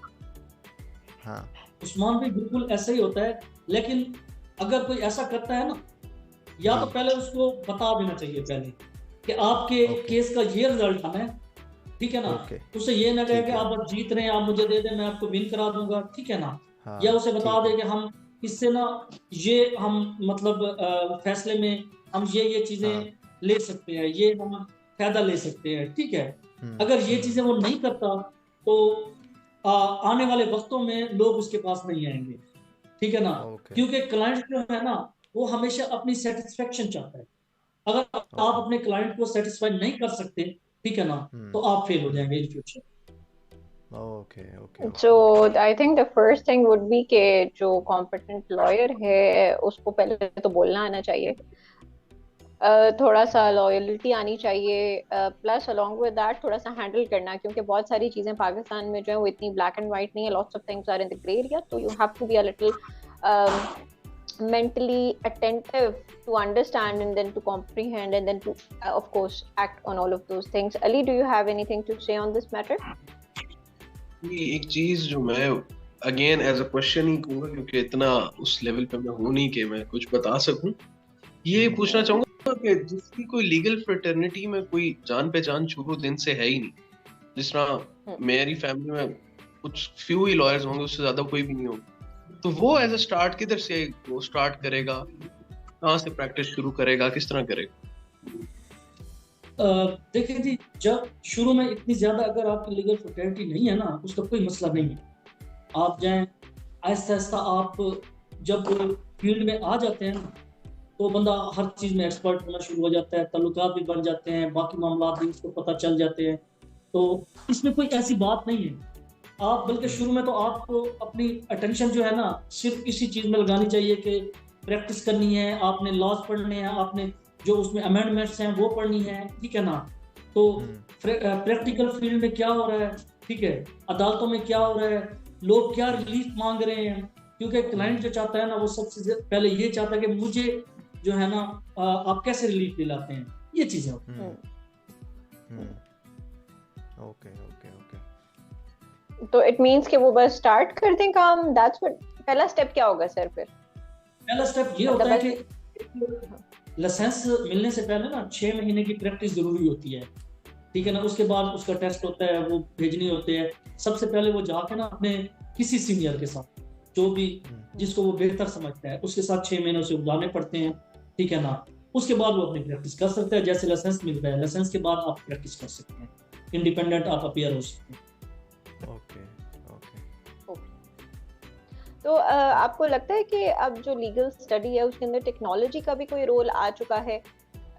हाँ उस्मान भी बिल्कुल ऐसा ही होता है, लेकिन अगर कोई ऐसा करता है ना, या तो पहले उसको बता देना चाहिए पहले कि आपके केस का ये रिजल्ट आना है, ठीक है ना, उसे ये ना कहे कि आप जीत रहे हैं आप मुझे दे दें मैं आपको विन करा दूंगा, ठीक है ना, या उसे बता दे कि हम इससे ना ये हम मतलब फैसले में हम ये चीजें ले सकते हैं, ये हम फायदा ले सकते हैं, ठीक है। अगर ये चीजें वो नहीं करता तो आने वाले वक्तों में लोग उसके पास नहीं आएंगे, ठीक है ना, क्योंकि क्लाइंट जो है ना वो हमेशा अपनी सेटिस्फेक्शन चाहता है। अगर आप अपने क्लाइंट को सेटिस्फाई नहीं कर सकते, ठीक है ना, तो आप फेल हो जाएंगे in future. So I think the first thing would be कि जो competent lawyer है उसको पहले तो बोलना आना चाहिए, थोड़ा सा लॉयल्टी आनी चाहिए, प्लस along with that थोड़ा सा हैंडल करना, क्योंकि बहुत सारी चीज़ें पाकिस्तान में जो है वो इतनी ब्लैक एंड वाइट नहीं है, lots of things are in the grey area, so you have to be a little mentally attentive to understand and then to comprehend and then to of course act on all of those things. Ali, do you have anything to say on this matter? एक चीज जो मैं again as a question ही कहूँगा, क्योंकि इतना उस level पे मैं हूँ नहीं कि मैं कुछ बता सकूं, ये पूछना चाहूंगा कि जिसकी कोई लीगल फ्रेटर्निटी में कोई जान पहचान शुरू दिन से है ही नहीं, जिस तरह मेरी फैमिली में कुछ फ्यू ही लॉयर्स होंगे, उससे ज्यादा कोई भी नहीं होगा, तो वो एज अ स्टार्ट किधर से वो स्टार्ट करेगा, कहाँ से प्रैक्टिस शुरू करेगा, किस तरह करेगा? देखिए जी, जब शुरू में इतनी ज्यादा अगर आपकी लीगल फ्रेटर्निटी नहीं है ना, उसका कोई मसला नहीं है। आप जाएं, आहिस्ता आहिस्ता आप जब फील्ड में आ जाते हैं ना, तो बंदा हर चीज़ में एक्सपर्ट होना शुरू हो जाता है, ताल्लुकात भी बन जाते हैं, बाकी मामला भी उसको पता चल जाते हैं। तो इसमें कोई ऐसी बात नहीं है। आप बल्कि शुरू में तो आपको अपनी अटेंशन जो है ना सिर्फ इसी चीज़ में लगानी चाहिए कि प्रैक्टिस करनी है, आपने लॉज पढ़ने हैं, आपने जो उसमें अमेंडमेंट्स हैं वो पढ़नी है, ठीक है ना। तो प्रैक्टिकल फील्ड में क्या हो रहा है, ठीक है, अदालतों में क्या हो रहा है, लोग क्या रिलीफ मांग रहे हैं, क्योंकि क्लाइंट जो चाहता है ना वो सबसे पहले ये चाहता है कि मुझे जो है ना आप कैसे रिलीफ दिलाते हैं, ये चीजें होती हैं। Okay okay okay. तो इट मींस कि वो बस स्टार्ट कर दें काम, दैट्स व्हाट। पहला स्टेप क्या होगा सर फिर? पहला स्टेप ये होता है कि लाइसेंस मिलने से पहले ना 6 महीने की प्रैक्टिस जरूरी होती है, ठीक है ना। उसके बाद उसका टेस्ट होता है, वो भेजनी होते हैं। सबसे पहले वो जाके ना अपने किसी सीनियर के साथ, जो भी जिसको वो बेहतर समझता है, उसके साथ 6 महीनों से गुजारने पड़ते हैं, ठीक है ना। उसके बाद वो अपनी प्रैक्टिस कर सकता है। जैसे लाइसेंस मिलता है, लाइसेंस के बाद आप प्रैक्टिस कर सकते हैं, इंडिपेंडेंट आप अपीयर हो सकते हैं। Okay okay. तो आपको लगता है कि अब जो लीगल स्टडी है उसके अंदर टेक्नोलॉजी का भी कोई रोल आ चुका है?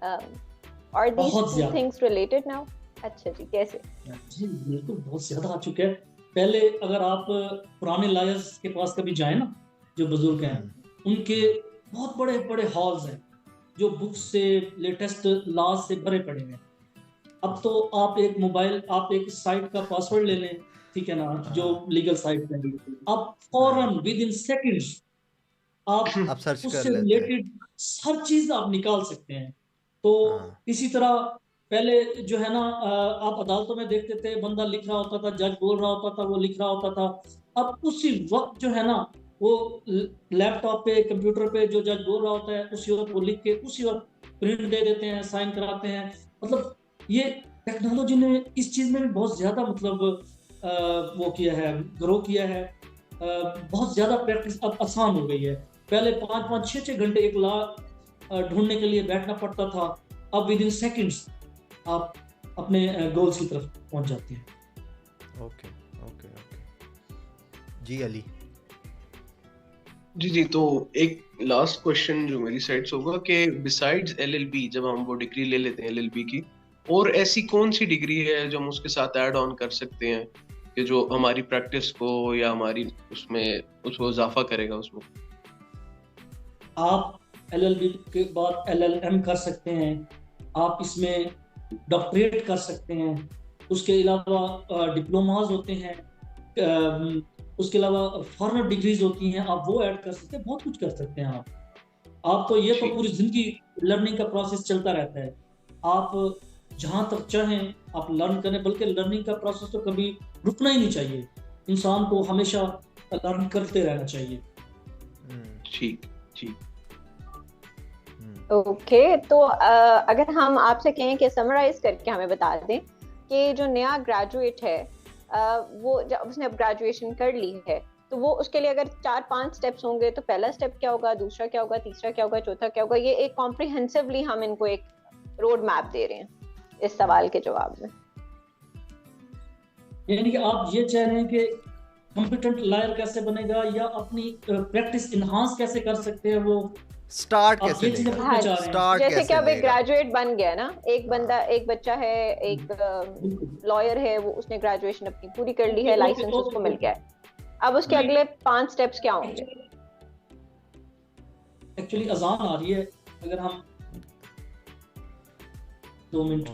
और दीस थिंग्स रिलेटेड नाउ? अच्छा जी, कैसे? जी बिल्कुल, बहुत ज्यादा आ चुका है। पहले अगर आप पुराने लॉयर्स के पास कभी जाए ना, जो बुजुर्ग हैं, उनके बहुत बड़े बड़े हॉल्स हैं जो बुक्स से, लेटेस्ट लॉज से भरे पड़े हैं। अब तो आप एक मोबाइल, आप एक साइट का पासवर्ड ले लें, ठीक है ना, जो लीगल साइट है, आप फौरन विद इन सेकंड्स आप उससे रिलेटेड हर चीज आप निकाल सकते हैं। तो इसी तरह पहले जो है ना आप अदालतों में देखते थे, बंदा लिख रहा होता था, जज बोल रहा होता था, वो लिख रहा होता था। अब उसी वक्त जो है ना वो लैपटॉप पे, कंप्यूटर पे जो जज बोल रहा होता है, उसी वक्त वो लिख के उसी वक्त प्रिंट दे देते हैं, साइन कराते हैं। मतलब ये टेक्नोलॉजी ने इस चीज में भी बहुत ज्यादा मतलब वो किया है, ग्रो किया है। बहुत ज्यादा प्रैक्टिस अब आसान हो गई है। पहले 5-5, 6-6 घंटे एक लॉ ढूंढने के लिए बैठना पड़ता था, अब विद इन सेकंड्स आप अपने गोल्स की तरफ पहुंच जाते हैं। ओके ओके ओके जी अली। जी, तो एक लास्ट क्वेश्चन जो मेरी साइड से होगा कि बिसाइड्स एलएलबी, जब हम वो डिग्री ले लेते हैं एलएलबी की, और ऐसी कौन सी डिग्री है जो हम उसके साथ ऐड ऑन कर सकते हैं कि जो हमारी प्रैक्टिस को या हमारी उसको इजाफा करेगा उसमें? आप एलएलबी के बाद एलएलएम कर सकते हैं, आप इसमें डॉक्टरेट कर सकते हैं, उसके अलावा डिप्लोमाज होते हैं, उसके अलावा फॉरेनर डिग्रीज होती हैं, आप वो ऐड कर सकते हैं, बहुत कुछ कर सकते हैं आप तो ये तो पूरी जिंदगी लर्निंग का प्रोसेस चलता रहता है। आप जहाँ तक चाहें आप लर्न करें, बल्कि लर्निंग का प्रोसेस तो कभी रुकना ही नहीं चाहिए। इंसान को हमेशा लर्न करते रहना चाहिए। ठीक ठीक। ओके, तो अगर हम आपसे कहें कि समराइज करके हमें बता दें कि जो नया ग्रेजुएट है वो जब उसने अब ग्रेजुएशन कर ली है, तो वो उसके लिए अगर 4-5 स्टेप्स होंगे, तो पहला स्टेप क्या होगा, दूसरा क्या होगा, तीसरा क्या होगा, चौथा क्या होगा? ये एक कॉम्प्रिहेंसिवली हम इनको एक रोड मैप दे रहे हैं इस सवाल के जवाब में। यानी कि आप ये चाह रहे हैं कि कॉम्पिटेंट लॉयर कैसे बनेगा या अपनी प्रैक्टिस इनहांस कैसे कर सकते हैं, वो स्टार्ट कैसे लेगा? हाँ, स्टार्ट जैसे कि अब एक ग्रेजुएट बन गया ना, एक बंदा, एक बच्चा है, एक लॉयर है, वो उसने ग्रेजुएशन अपनी पूरी कर ली है, लाइसेंस उसको मिल गया है, अब उसके अगले 5 स्टेप्स क्या होंगे? एक्चुअली अजान आ रही है, अगर हम 2 मिनट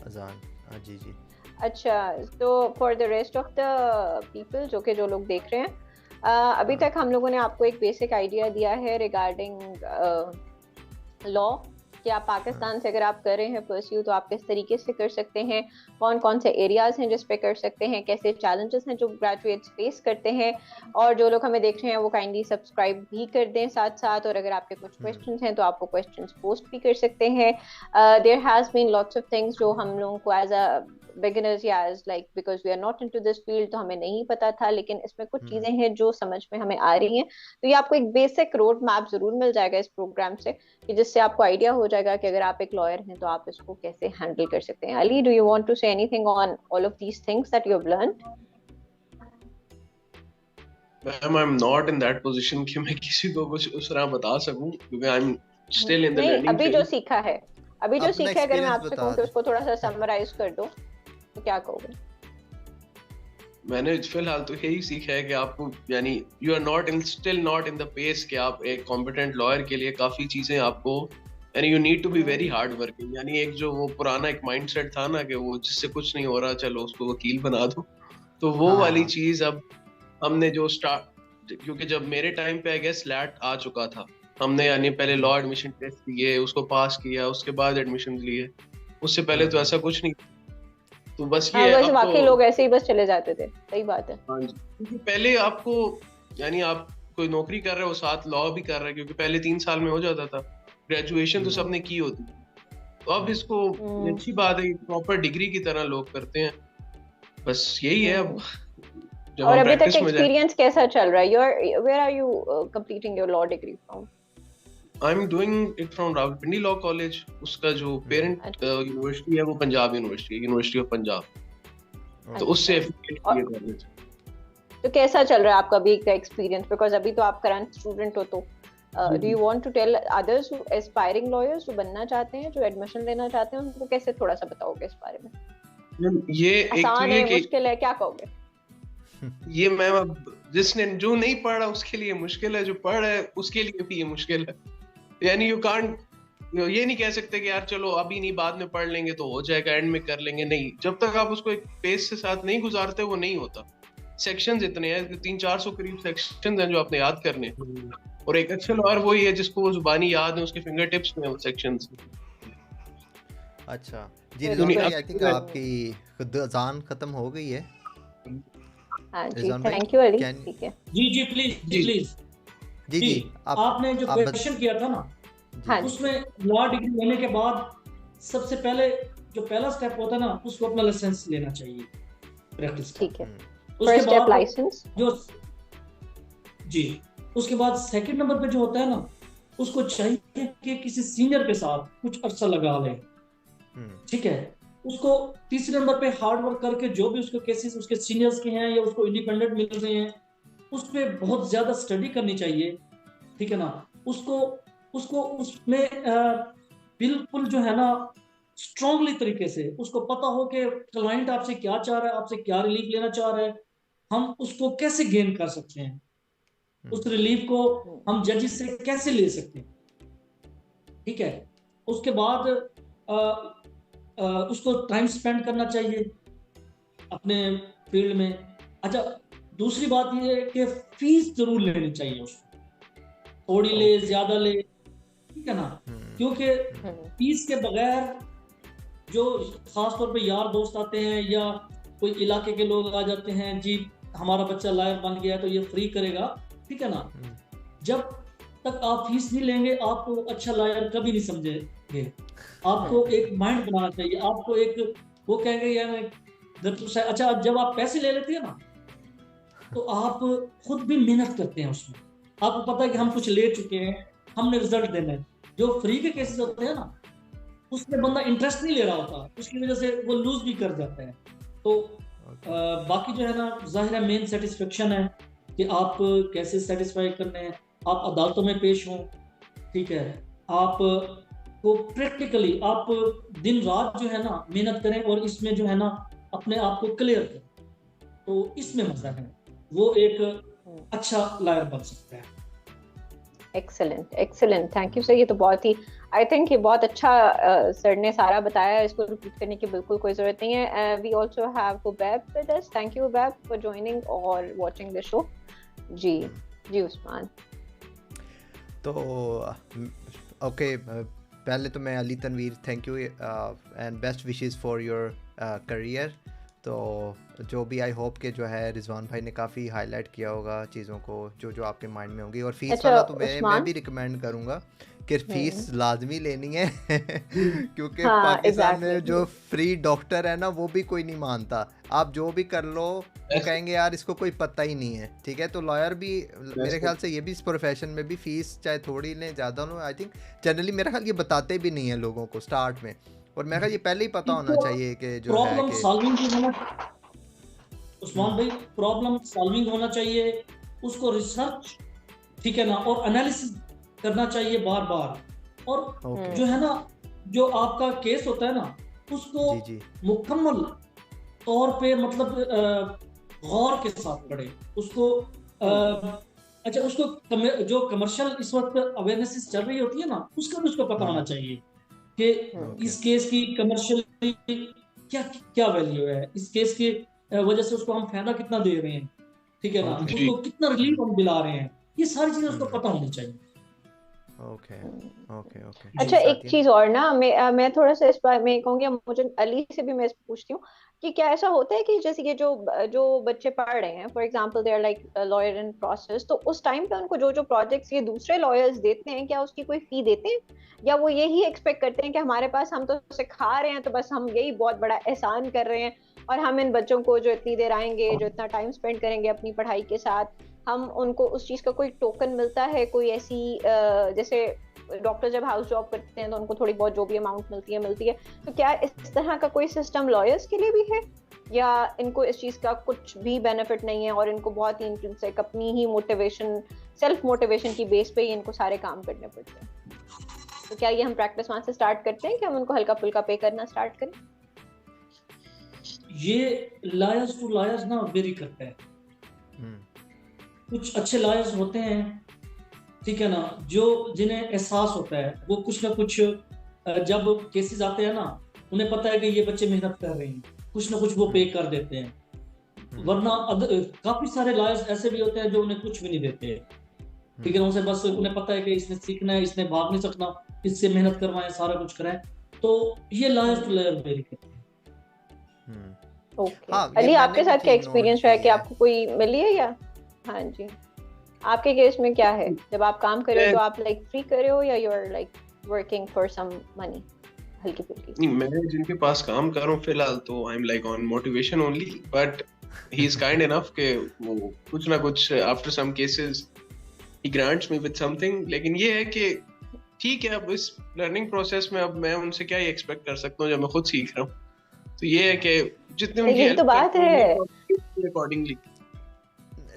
अजान। हाँ जी जी। अच्छा, तो for the rest of the people जो लोग देख रहे हैं, अभी तक हम लोगों ने आपको एक बेसिक आइडिया दिया है रिगार्डिंग लॉ, कि आप पाकिस्तान से अगर आप कर रहे हैं परस्यू तो आप किस तरीके से कर सकते हैं, कौन कौन से एरियाज हैं जिस पे कर सकते हैं, कैसे चैलेंजेस हैं जो ग्रेजुएट्स फेस करते हैं। और जो लोग हमें देख रहे हैं वो काइंडली सब्सक्राइब भी कर दें साथ साथ, और अगर आपके कुछ क्वेश्चंस हैं तो आप वो क्वेश्चंस पोस्ट भी कर सकते हैं। There has been lots of things जो हम लोगों को एज अ बिगिनर्स या as like because we are not into this field तो हमें नहीं पता था, लेकिन इसमें कुछ चीजें हैं जो समझ में हमें आ रही हैं। तो ये आपको एक बेसिक रोड मैप जरूर मिल जाएगा इस प्रोग्राम से, कि जिससे आपको आइडिया हो जाएगा कि अगर आप एक लॉयर हैं तो आप इसको कैसे हैंडल कर सकते हैं। Ali, do you want to say anything on all of these things that you have learned? Ma'am, I am not in that position कि मैं किसी को कुछ उस तरह बता सकूं, क्योंकि I am still in the learning phase. अभी जो सीखा है अगर मैं आपसे कहूं कि उसको थोड़ा सा समराइज कर दो तो क्या कहोगे? मैंने फिलहाल तो यही सीखा है कि आपको यानी you are not in still not in the pace कि आप एक कॉम्पिटेंट लॉयर के लिए काफी चीजें आपको यानी you need to be very hard working. यानी एक जो वो पुराना एक माइंडसेट था ना कि वो जिससे कुछ नहीं हो रहा चलो उसको वकील बना दो, तो वो वाली चीज अब हमने जो स्टार्ट, क्योंकि जब मेरे टाइम पे आई गेस लैट आ चुका था, हमने यानी पहले लॉ एडमिशन टेस्ट दिए, उसको पास किया, उसके बाद एडमिशन लिए। उससे पहले तो ऐसा कुछ नहीं, तो बस ये हाँ, बाकी लोग ऐसे ही बस चले जाते थे। सही बात है। हाँ जी, क्योंकि पहले आपको यानी आप कोई नौकरी कर रहे हो साथ लॉ भी कर रहे हो, क्योंकि पहले 3 साल में हो जाता था, ग्रेजुएशन तो सबने की होती, तो अब इसको अच्छी बात है प्रॉपर डिग्री की तरह लोग करते हैं। बस यही है। अब जब और हम अभी तक प्रैक्टिस में एक्सपीरियंस कैसा चल रहा है? Where are you completing your law degree from? I am doing it from Rawalpindi law college. उसका जो पेरेंट यूनिवर्सिटी है वो पंजाब यूनिवर्सिटी ऑफ पंजाब, तो उससे एफिलिएट किए कॉलेज। तो कैसा चल रहा है आपका अभी का एक्सपीरियंस? बिकॉज अभी तो आप करंट स्टूडेंट हो, तो do you want to tell others who aspiring lawyers जो बनना चाहते हैं, जो एडमिशन लेना चाहते हैं, उनको कैसे थोड़ा सा बताओगे इस बारे में? ये आसान है, मुश्किल है, क्या कहोगे? ये मैम अब जिसने जो नहीं पढ़ा उसके लिए मुश्किल है, जो पढ़ रहा है उसके लिए भी ये मुश्किल है। यानी यू कांट, ये नहीं कह सकते कि यार चलो अभी नहीं बाद में पढ़ लेंगे तो हो जाएगा, एंड में कर लेंगे, नहीं। जब तक आप उसको एक पेस के साथ नहीं गुजारते वो नहीं होता। सेक्शंस इतने हैं, 300-400 करीब सेक्शंस हैं जो आपने याद करने, और एक अच्छा लॉयर वही है जिसको वो जुबानी याद है, उसके फिंगर टिप्स में वो सेक्शंस। अच्छा जी, रिजवान भाई, आई थिंक आपकी खुद अजान खत्म हो गई है। हाँ जी, थैंक यू अली। ठीक है जी प्लीज जी आपने जो क्वेश्चन किया था ना, हाँ, उसमें लॉ डिग्री लेने के बाद सबसे पहले जो पहला स्टेप होता है ना, उसको अपना लाइसेंस लेना चाहिए प्रैक्टिस का। ठीक है, उसके बाद लाइसेंस जो जी, उसके बाद सेकंड नंबर पे जो होता है ना, उसको चाहिए कि किसी सीनियर के साथ कुछ अरसा लगा ले। ठीक है, उसको तीसरे नंबर पे हार्ड वर्क करके जो भी उसके केसेस उसके सीनियर्स के हैं या उसको इंडिपेंडेंट मिल रहे हैं, उस पे बहुत ज्यादा स्टडी करनी चाहिए। ठीक है ना, उसको उसमें बिल्कुल जो है ना स्ट्रांगली तरीके से उसको पता हो कि क्लाइंट आपसे क्या चाह रहा है, आपसे क्या रिलीफ लेना चाह रहा है, हम उसको कैसे गेन कर सकते हैं, उस रिलीफ को हम जजेस से कैसे ले सकते हैं। ठीक है, उसके बाद उसको टाइम स्पेंड करना चाहिए अपने फील्ड में। अच्छा, दूसरी बात ये है कि फीस जरूर लेनी चाहिए उसको, थोड़ी ले ज्यादा ले, ठीक है ना, क्योंकि फीस के बगैर जो खास तौर पे यार दोस्त आते हैं या कोई इलाके के लोग आ जाते हैं, जी हमारा बच्चा लायर बन गया तो ये फ्री करेगा, ठीक है ना, जब तक आप फीस नहीं लेंगे आपको अच्छा लायर कभी नहीं समझेंगे। आपको एक माइंड बनाना चाहिए, आपको एक वो कहेंगे यार अच्छा, जब आप पैसे ले लेते हैं ना तो आप खुद भी मेहनत करते हैं उसमें, आपको पता है कि हम कुछ ले चुके हैं, हमने रिजल्ट देना है। जो फ्री के केसेस होते हैं ना, उसमें बंदा इंटरेस्ट नहीं ले रहा होता, उसकी वजह से वो लूज भी कर जाता है। तो बाकी जो है ना, जाहिर है मेन सेटिस्फेक्शन है कि आप कैसे सेटिस्फाई करने हैं, आप अदालतों में पेश हों, ठीक है, आप को प्रैक्टिकली आप दिन रात जो है ना मेहनत करें और इसमें जो है ना अपने आप को क्लियर करें, तो इसमें मजा है, वो एक अच्छा लायर बन सकता है। Excellent, thank you sir. ये तो बहुत ही, आई थिंक ये बहुत अच्छा सर ने सारा बताया, इसको रिपीट करने की बिल्कुल कोई जरूरत नहीं है। We also have Hubaib with us, thank you Hubaib for joining और वाचिंग द शो। जी उस्मान। तो ओके, पहले तो मैं Ali Tanveer, thank you and best wishes for your career. तो जो भी आई होप के जो है रिजवान भाई ने काफ़ी हाईलाइट किया होगा चीज़ों को जो जो आपके माइंड में होंगी। और फीस अच्छा वाला तो मैं उस्मान, भी रिकमेंड करूँगा कि फीस लाजमी लेनी है क्योंकि हाँ पाकिस्तान में एग्जैक्टली, जो फ्री डॉक्टर है ना वो भी कोई नहीं मानता। आप जो भी कर लो वो कहेंगे यार इसको कोई पता ही नहीं है, ठीक है। तो लॉयर भी मेरे ख्याल से ये भी इस प्रोफेशन में भी फीस चाहे थोड़ी लें ज़्यादा लो, आई थिंक जनरली मेरा ख्याल ये बताते भी नहीं है लोगों को स्टार्ट में। और मेरा ख्याल ये पहले ही पता होना इनको चाहिए कि जो है प्रॉब्लम कि सॉल्विंग जो होना, उस्मान हम्म, भाई, प्रॉब्लम सॉल्विंग होना चाहिए, उसको रिसर्च, ठीक है ना, और एनालिसिस करना चाहिए बार बार। और ओके जो है ना, जो आपका केस होता है ना, उसको जी जी मुकम्मल तौर पे मतलब गौर के साथ पढ़े उसको। अच्छा, उसको जो कमर्शियल इस वक्त अवेयरनेस चल रही होती है ना, उसका भी उसको पता होना चाहिए कि ओके इस केस की कमर्शियली क्या क्या वैल्यू है, इस केस की वजह से उसको हम फायदा कितना दे रहे हैं, ठीक है ना, ओके जी उसको कितना रिलीफ हम दिला रहे हैं, ये सारी चीजें उसको हम्म पता होनी चाहिए। ओके ओके ओके जी अच्छा एक साथिया चीज और ना, मैं थोड़ा सा इस बारे में कहूंगी, मुझे अली से भी मैं पूछती हूँ कि क्या ऐसा होता है कि जैसे कि जो जो बच्चे पढ़ रहे हैं, for example they are like lawyer in process, तो उस टाइम पे उनको जो जो प्रोजेक्ट्स ये दूसरे लॉयर्स देते हैं, क्या उसकी कोई फी देते हैं, या वो यही एक्सपेक्ट करते हैं कि हमारे पास हम तो सिखा रहे हैं तो बस हम यही बहुत बड़ा एहसान कर रहे हैं, और हम इन बच्चों को जो इतनी देर आएंगे, जो इतना टाइम स्पेंड करेंगे अपनी पढ़ाई के साथ, हम उनको उस चीज का कोई टोकन मिलता है, कोई ऐसी जैसे डॉक्टर जब हाउस जॉब करते हैं तो उनको थोड़ी बहुत जो भी अमाउंट मिलती है, तो क्या इस तरह का कोई सिस्टम लॉयर्स के लिए भी है, या इनको इस चीज का कुछ भी बेनिफिट नहीं है और इनको बहुत ही इंट्रिंसिक अपनी ही मोटिवेशन, सेल्फ मोटिवेशन की बेस पे ही इनको सारे काम करने पड़ते हैं? तो क्या ये हम प्रैक्टिस वहां से स्टार्ट करते हैं कि हम उनको हल्का फुल्का पे करना स्टार्ट करें? ये लायर्स टू लायर्स ना वेरी करता है। हम्म कुछ अच्छे लायर्स होते हैं, ठीक है ना, जो जिन्हें एहसास होता है, वो कुछ ना कुछ जब केसेस आते हैं ना, उन्हें पता है कि ये बच्चे मेहनत कर रहे हैं, कुछ ना कुछ वो पे कर देते हैं। वरना काफी सारे लॉयर्स ऐसे भी होते हैं जो उन्हें कुछ भी नहीं देते, ठीक है ना, उनसे बस उन्हें पता है कि इसने सीखना है, इसने भाग नहीं सकना, इससे मेहनत करवाएं, सारा कुछ कराएं। तो ये लॉयर्स टू लॉयर वेरी करते हैं। ओके हाँ ये अली, मैंने आपके भी साथ क्या चीज नोट एक्सपीरियंस रहा है की कि है। आपको कोई मिली है या? हाँ जी, आपके केस में क्या है, जब आप काम कर रहे हो तो आप लाइक फ्री कर रहे हो या you are like working for some money, हल्की फुल्की? नहीं, मैं जिनके पास काम कर रहा हूँ फिलहाल तो I am like on motivation only, but he is kind enough कि वो कुछ ना कुछ after some cases he grants me with something. लेकिन ये है कि ठीक है, अब इस लर्निंग प्रोसेस में अब मैं उनसे क्या ही एक्सपेक्ट कर सकता हूँ जब मैं खुद सीख रहा हूँ। तो ये है कि जितने उनकी यही तो हेल्प बात करते हैं है, अकॉर्डिंगली।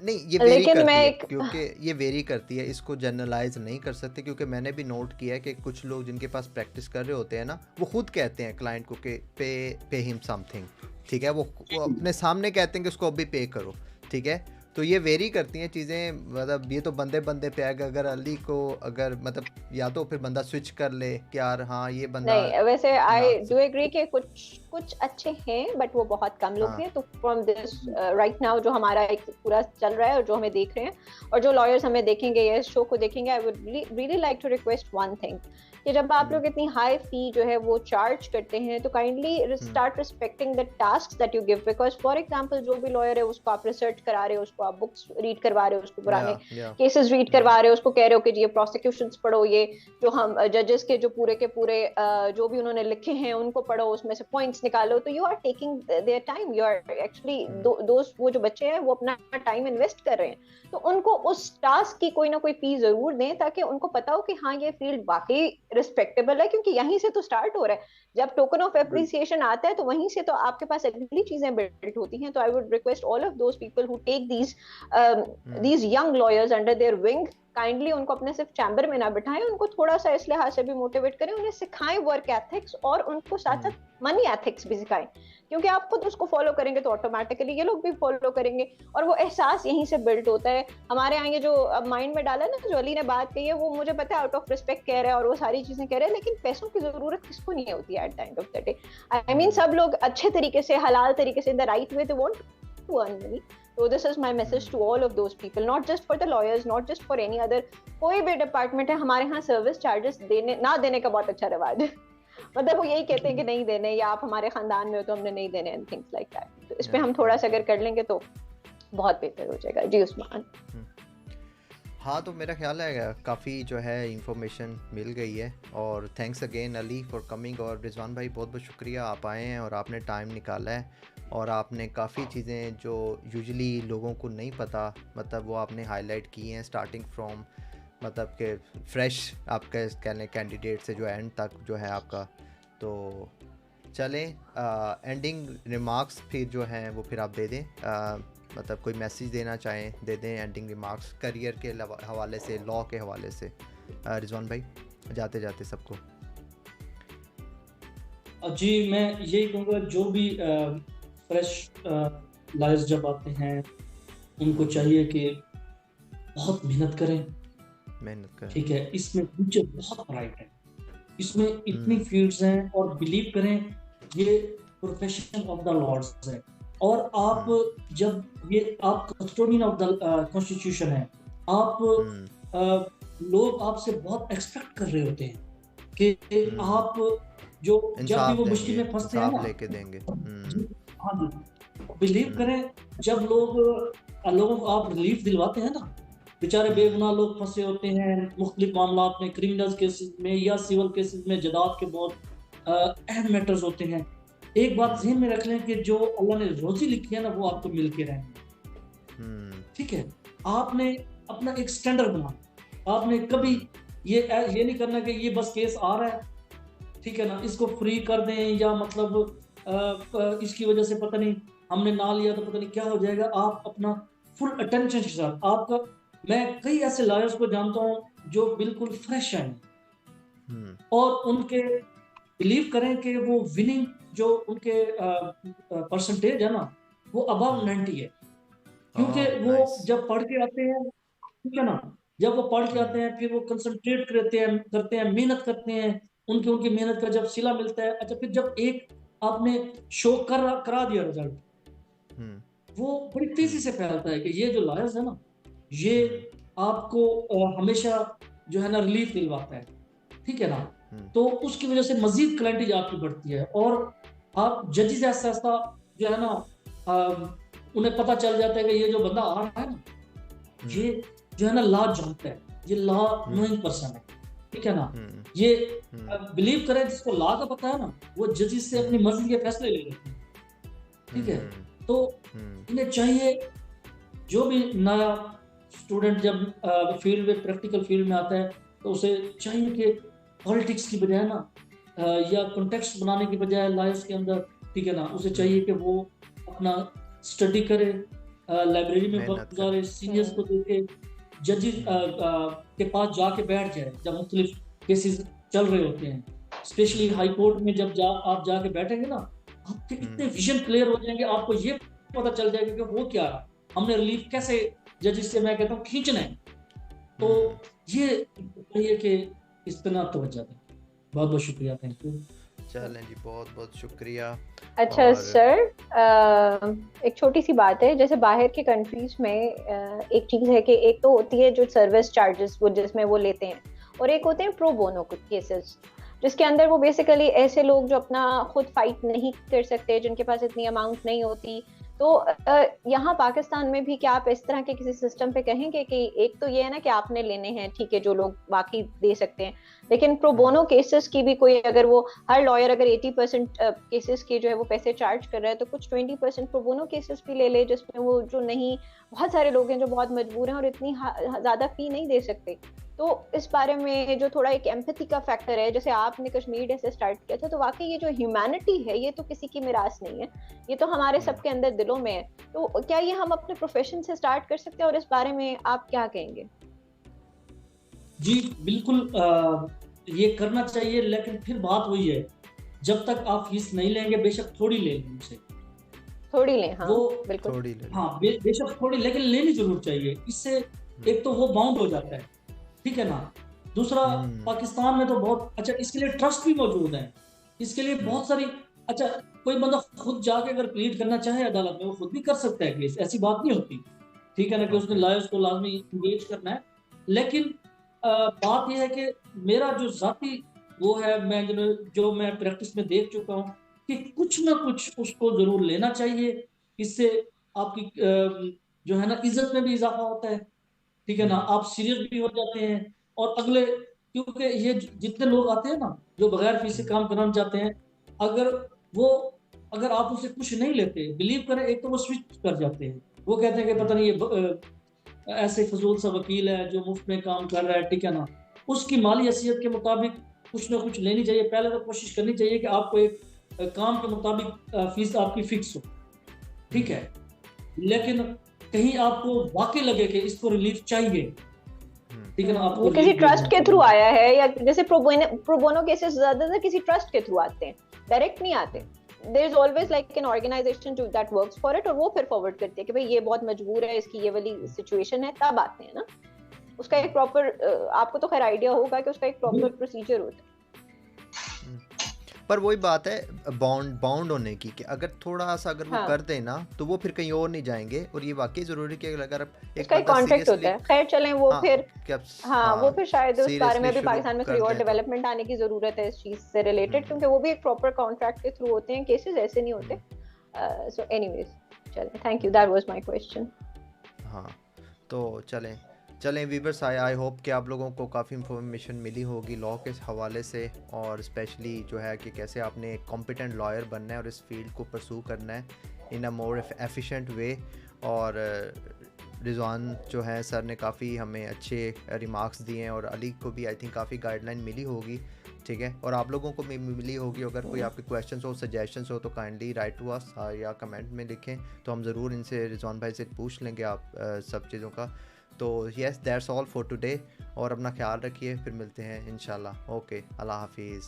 नहीं ये वेरी लेकिन मैं करती है एक क्योंकि ये वेरी करती है, इसको जनरलाइज नहीं कर सकते क्योंकि मैंने भी नोट किया है कि कुछ लोग जिनके पास प्रैक्टिस कर रहे होते हैं ना, वो खुद कहते हैं क्लाइंट को कि पे हिम समथिंग, ठीक है, वो अपने सामने कहते हैं कि उसको अभी पे करो, ठीक है। तो ये वेरी करती हैं चीज़ें, मतलब ये तो बंदे बंदे पे है। अगर अली को अगर मतलब या तो फिर बंदा स्विच कर ले कि यार हाँ ये बंदा नहीं, वैसे आई ना डू एग्री कि कुछ अच्छे हैं बट वो बहुत कम लोग हाँ हैं। तो फ्रॉम दिस राइट नाउ जो हमारा एक पूरा चल रहा है और जो हमें देख रहे हैं और जो लॉयर्स हमें देखेंगे या इस शो को देखेंगे, I would really like to request one thing कि जब आप लोग इतनी हाई फी जो है वो चार्ज करते हैं तो kindly start respecting the tasks that you give. Because for example जो भी लॉयर है उसको आप रिसर्च करा रहे हो, उसको आप बुक्स रीड करवा रहे हो, उसको पुराने केसेस रीड करवा रहे हो, उसको कह रहे हो कि ये प्रोसिक्यूशंस पढ़ो, ये जो हम जजेस के जो पूरे के पूरे जो भी उन्होंने लिखे हैं उनको पढ़ो, उसमें से पॉइंट्स निकालो। तो you are taking their time, you are actually दोस्त वो जो बच्चे हैं वो अपना टाइम इन्वेस्ट कर रहे हैं। तो उनको उस टास्क की कोई ना कोई फी जरूर दें ताकि उनको पता हो कि हाँ ये फील्ड वाकई रिस्पेक्टेबल है, क्योंकि यहीं से तो स्टार्ट हो रहा है। जब टोकन ऑफ एप्रिसिएशन आता है तो वहीं से तो आपके पास अगली चीजें बिल्ड होती हैं। तो I would request all of those people who take these young lawyers under their wing, kindly उनको अपने सिर्फ चैम्बर में ना बिठाएं, उनको थोड़ा सा इस लिहाज से भी मोटिवेट करें, उन्हें सिखाएं वर्क एथिक्स और उनको साथ साथ मनी एथिक्स भी सिखाएं, क्योंकि आप खुद उसको फॉलो करेंगे तो ऑटोमेटिकली ये लोग भी फॉलो करेंगे और वो एहसास यहीं से बिल्ड होता है। हमारे यहाँ ये जो अब माइंड में डाला ना, जो अली ने बात कही है, वो मुझे पता है आउट ऑफ रिस्पेक्ट कह रहा है और वो सारी चीजें कह रहे हैं, लेकिन पैसों की जरूरत किसको नहीं होती है at the end of the day. I mean सब लोग अच्छे तरीके से, हलाल तरीके से, in the right way they want to earn money, So this is my message to all of those people, not just for the lawyers, not just for any other. कोई भी डिपार्टमेंट है, हमारे यहाँ सर्विस चार्जेस ना देने का बहुत अच्छा रिवाज है। मतलब वो यही कहते हैं कि नहीं देने, या आप हमारे खानदान में हो तो हमने नहीं देने, एंड थिंग्स लाइक दैट। तो इस पे हम थोड़ा सा अगर कर लेंगे तो बहुत बेहतर हो जाएगा। जी उस्मान। हाँ, तो मेरा ख्याल है काफ़ी जो है इंफॉर्मेशन मिल गई है, और thanks again Ali for coming. और रिजवान भाई बहुत बहुत शुक्रिया, आप आए हैं और आपने टाइम निकाला है, और आपने काफ़ी चीज़ें जो यूजुअली लोगों को नहीं पता, मतलब वो आपने हाईलाइट की हैं, स्टार्टिंग फ्रॉम मतलब कि फ्रेश आपके कहने कैंडिडेट से जो एंड तक जो है आपका। तो चलें, एंडिंग रिमार्क्स फिर जो हैं वो फिर आप दे दें, मतलब कोई मैसेज देना चाहें दे दें, एंडिंग रिमार्क्स करियर के हवाले से, लॉ के हवाले से। रिजवान भाई जाते जाते सबको। जी मैं यही कहूँगा, जो भी फ्रेश लॉयर्स जब आते हैं उनको चाहिए कि बहुत मेहनत करें, ठीक है। इसमें फ्यूचर बहुत ब्राइट है, इसमें इतनी फील्ड्स हैं, और बिलीव करें ये प्रोफेशन ऑफ द लॉर्ड्स है। और आप जब ये आप कस्टोडियन ऑफ द कॉन्स्टिट्यूशन है, आप लोग आपसे बहुत एक्सपेक्ट कर रहे होते हैं कि आप जो जब भी वो मुश्किल में फंसते हैं ना लेके देंगे। हाँ जी, बिलीव करें जब लोगों को आप रिलीफ दिलवाते हैं ना, बेचारे बेगुनाह लोग फंसे होते हैं मुख्तलिफ मामलात में, क्रिमिनल केसेस में या सिविल केसेस में, जदाद के बहुत अहम मैटर्स होते हैं। एक बात ज़हन में रख लें कि जो अल्लाह ने रोजी लिखी है ना, वो आपको मिल के रहेंगे, ठीक है। आपने अपना एक स्टैंडर्ड बना, आपने कभी ये नहीं करना कि ये बस केस आ रहा है, ठीक है ना, इसको फ्री कर दें, या मतलब इसकी वजह से पता नहीं हमने ना लिया तो पता नहीं क्या हो जाएगा। आप अपना फुल अटेंशन के साथ, आपका, मैं कई ऐसे लॉयर्स को जानता हूँ जो बिल्कुल फ्रेश हैं, और उनके बिलीव करें कि वो विनिंग जो उनके परसेंटेज है ना, वो अबव 90 है, क्योंकि वो जब पढ़ के आते हैं, ठीक है ना, जब वो पढ़ के आते हैं फिर वो कंसंट्रेट करते हैं, मेहनत करते हैं, उनकी मेहनत का जब सिला मिलता है। अच्छा, फिर जब एक आपने शो करा दिया रिजल्ट, वो बड़ी तेजी से फैलता है कि ये जो लॉयर्स है ना, ये आपको हमेशा जो है ना रिलीफ दिलवाता है, ठीक है ना। तो उसकी वजह से मजीद क्लाइंटेज आपकी बढ़ती है, और आप जजेस ऐसा जो है ना, उन्हें पता चल जाता है कि ये जो बंदा आ रहा है ना, ये जो है ना लॉ जानता है, ये लॉ नोइंग पर्सन है, ठीक है ना। ये बिलीव करें, जिसको लॉ का पता है ना, वो जजेस से अपनी मर्जी के फैसले ले लेते हैं, ठीक है। तो इन्हें चाहिए, जो भी नया स्टूडेंट जब फील्ड में, प्रैक्टिकल फील्ड में आता है, तो उसे चाहिए कि पॉलिटिक्स की बजाय ना, या कॉन्टेक्स्ट बनाने की बजाय लाइफ के अंदर, ठीक है ना, उसे चाहिए कि वो अपना स्टडी करे, लाइब्रेरी में वक्त गुजारे, सीनियर्स को देखे, जजेस के पास जाके बैठ जाए जब मुख्तलिफ केसेस चल रहे होते हैं, स्पेशली हाई कोर्ट में जब आप जाके बैठेंगे ना, आपके इतने विजन क्लियर हो जाएंगे, आपको ये पता चल जाएगा कि वो क्या है, हमने रिलीफ कैसे जजेस से, मैं कहता हूँ, खींचना है। तो ये चाहिए कि इस पर ना तवज्जो दें। बहुत बहुत शुक्रिया, थैंक यू। चलें जी, बहुत बहुत शुक्रिया। अच्छा सर, एक छोटी सी बात है, जैसे बाहर के कंट्रीज में एक चीज़ है कि एक तो होती है जो सर्विस चार्जेस वो जिसमें वो लेते हैं, और एक होते हैं प्रो बोनो केसेस, जिसके अंदर वो बेसिकली ऐसे लोग जो अपना खुद फाइट नहीं कर सकते, जिनके पास इतनी अमाउंट नहीं होती। तो यहाँ पाकिस्तान में भी क्या आप इस तरह के किसी सिस्टम पे कहेंगे कि एक तो ये है ना कि आपने लेने हैं, ठीक है, जो लोग बाकी दे सकते हैं, लेकिन प्रो बोनो केसेस की भी कोई, अगर वो हर लॉयर अगर 80% केसेस के जो है वो पैसे चार्ज कर रहा है, तो कुछ 20% प्रो बोनो केसेस भी ले ले, जिसमें वो जो नहीं, बहुत सारे लोग हैं जो बहुत मजबूर हैं और इतनी ज़्यादा फी नहीं दे सकते। तो इस बारे में जो थोड़ा एक एम्पैथी का फैक्टर है, जैसे आपने कश्मीर डे से स्टार्ट किया था, तो वाकई ये जो ह्यूमैनिटी है, ये तो किसी की मिरास नहीं है, ये तो हमारे सबके अंदर दिलों में है। तो क्या ये हम अपने प्रोफेशन से स्टार्ट कर सकते हैं, और इस बारे में आप क्या कहेंगे? जी बिल्कुल, ये करना चाहिए, लेकिन फिर बात वही है, जब तक आप फीस नहीं लेंगे, बेशक थोड़ी ले लें उनसे, थोड़ी लें, हाँ वो बिल्कुल, थोड़ी ले, हाँ बेशक थोड़ी, लेकिन लेनी जरूर चाहिए। इससे एक तो वो बाउंड हो जाता है, ठीक है ना। दूसरा, पाकिस्तान में तो बहुत अच्छा इसके लिए ट्रस्ट भी मौजूद है, इसके लिए बहुत सारी, अच्छा कोई बंदा खुद जाके अगर प्लीड करना चाहे अदालत में वो खुद भी कर सकता है केस, ऐसी बात नहीं होती, ठीक है ना, कि उसने ओके। लॉयर्स को लाजमी इंगेज करना है। लेकिन बात यह है कि मेरा जो जाती वो है, मैं जो मैं प्रैक्टिस में देख चुका हूँ कि कुछ ना कुछ उसको जरूर लेना चाहिए। इससे आपकी जो है ना इज्जत में भी इजाफा होता है, ठीक है ना, आप सीरियस भी हो जाते हैं। और अगले, क्योंकि ये जितने लोग आते हैं ना जो बगैर फीस से काम कराना चाहते हैं, अगर वो अगर आप उससे कुछ नहीं लेते, बिलीव करें, एक तो वो स्विच कर जाते हैं, वो कहते हैं कि पता नहीं ये ऐसे फजूल सा वकील है जो मुफ्त में काम कर रहा है, ठीक है ना। उसकी माली हैसियत के मुताबिक कुछ ना कुछ लेनी चाहिए। पहले तो कोशिश करनी चाहिए कि आपको एक काम के मुताबिक फीस आपकी फिक्स हो, ठीक है। लेकिन कहीं आपको वाकई लगे कि इसको रिलीफ चाहिए, ठीक है ना, आपको वो किसी रिलीफ ट्रस्ट मिलना के थ्रू चाहिए। आया है, या जैसे प्रोबोनो केसेस ज्यादातर किसी ट्रस्ट के थ्रू आते हैं, डायरेक्ट नहीं आते। There is always like an organization to that works for it, और वो फिर फॉरवर्ड करती है कि भाई ये बहुत मजबूर है, इसकी ये वाली सिचुएशन है, तब आते हैं ना। उसका एक प्रॉपर, आपको तो खैर आइडिया होगा कि उसका एक प्रॉपर प्रोसीजर होता है। पर वही बात है बाउंड होने की, कि अगर थोड़ा सा अगर वो हाँ, कर देना तो वो फिर कहीं और नहीं जाएंगे। और ये वाकई ज़रूरी कि अगर आप एक उसका एक बंदा कॉन्ट्रैक्ट होता सीरियसली, है। खैर चलें, वो हाँ, फिर कि आप, हाँ, वो हाँ, फिर शायद उस बारे में सीरियसली भी शुरू पाकिस्तान में थोड़ी कर और दें तो डेवलपमेंट आने की जरूरत है इस चीज से रिलेटेड, क्योंकि वो भी एक प्रॉपर कॉन्ट्रैक्ट के थ्रू होते हैं केसेस, ऐसे नहीं होते। सो एनीवेज, चलें, thank you, that was my question. हाँ, तो चलें वीवर्स, आई होप कि आप लोगों को काफ़ी इन्फॉर्मेशन मिली होगी लॉ के हवाले से, और स्पेशली जो है कि कैसे आपने एक कॉम्पिटेंट लॉयर बनना है और इस फील्ड को परसू करना है इन अ मोर एफिशिएंट वे। और रिजवान जो है सर ने काफ़ी हमें अच्छे रिमार्क्स दिए हैं, और अली को भी आई थिंक काफ़ी गाइडलाइन मिली होगी, ठीक है। और आप लोगों को भी मिली होगी। अगर कोई आपके क्वेश्चंस हो, सजेशंस हो, तो काइंडली राइट टू अस या कमेंट में लिखें, तो हम ज़रूर इनसे, रिजवान भाई से पूछ लेंगे आप सब चीज़ों का। तो yes, that's all for today, और अपना ख्याल रखिए, फिर मिलते हैं इंशाल्लाह। ओके, अल्लाह हाफिज़।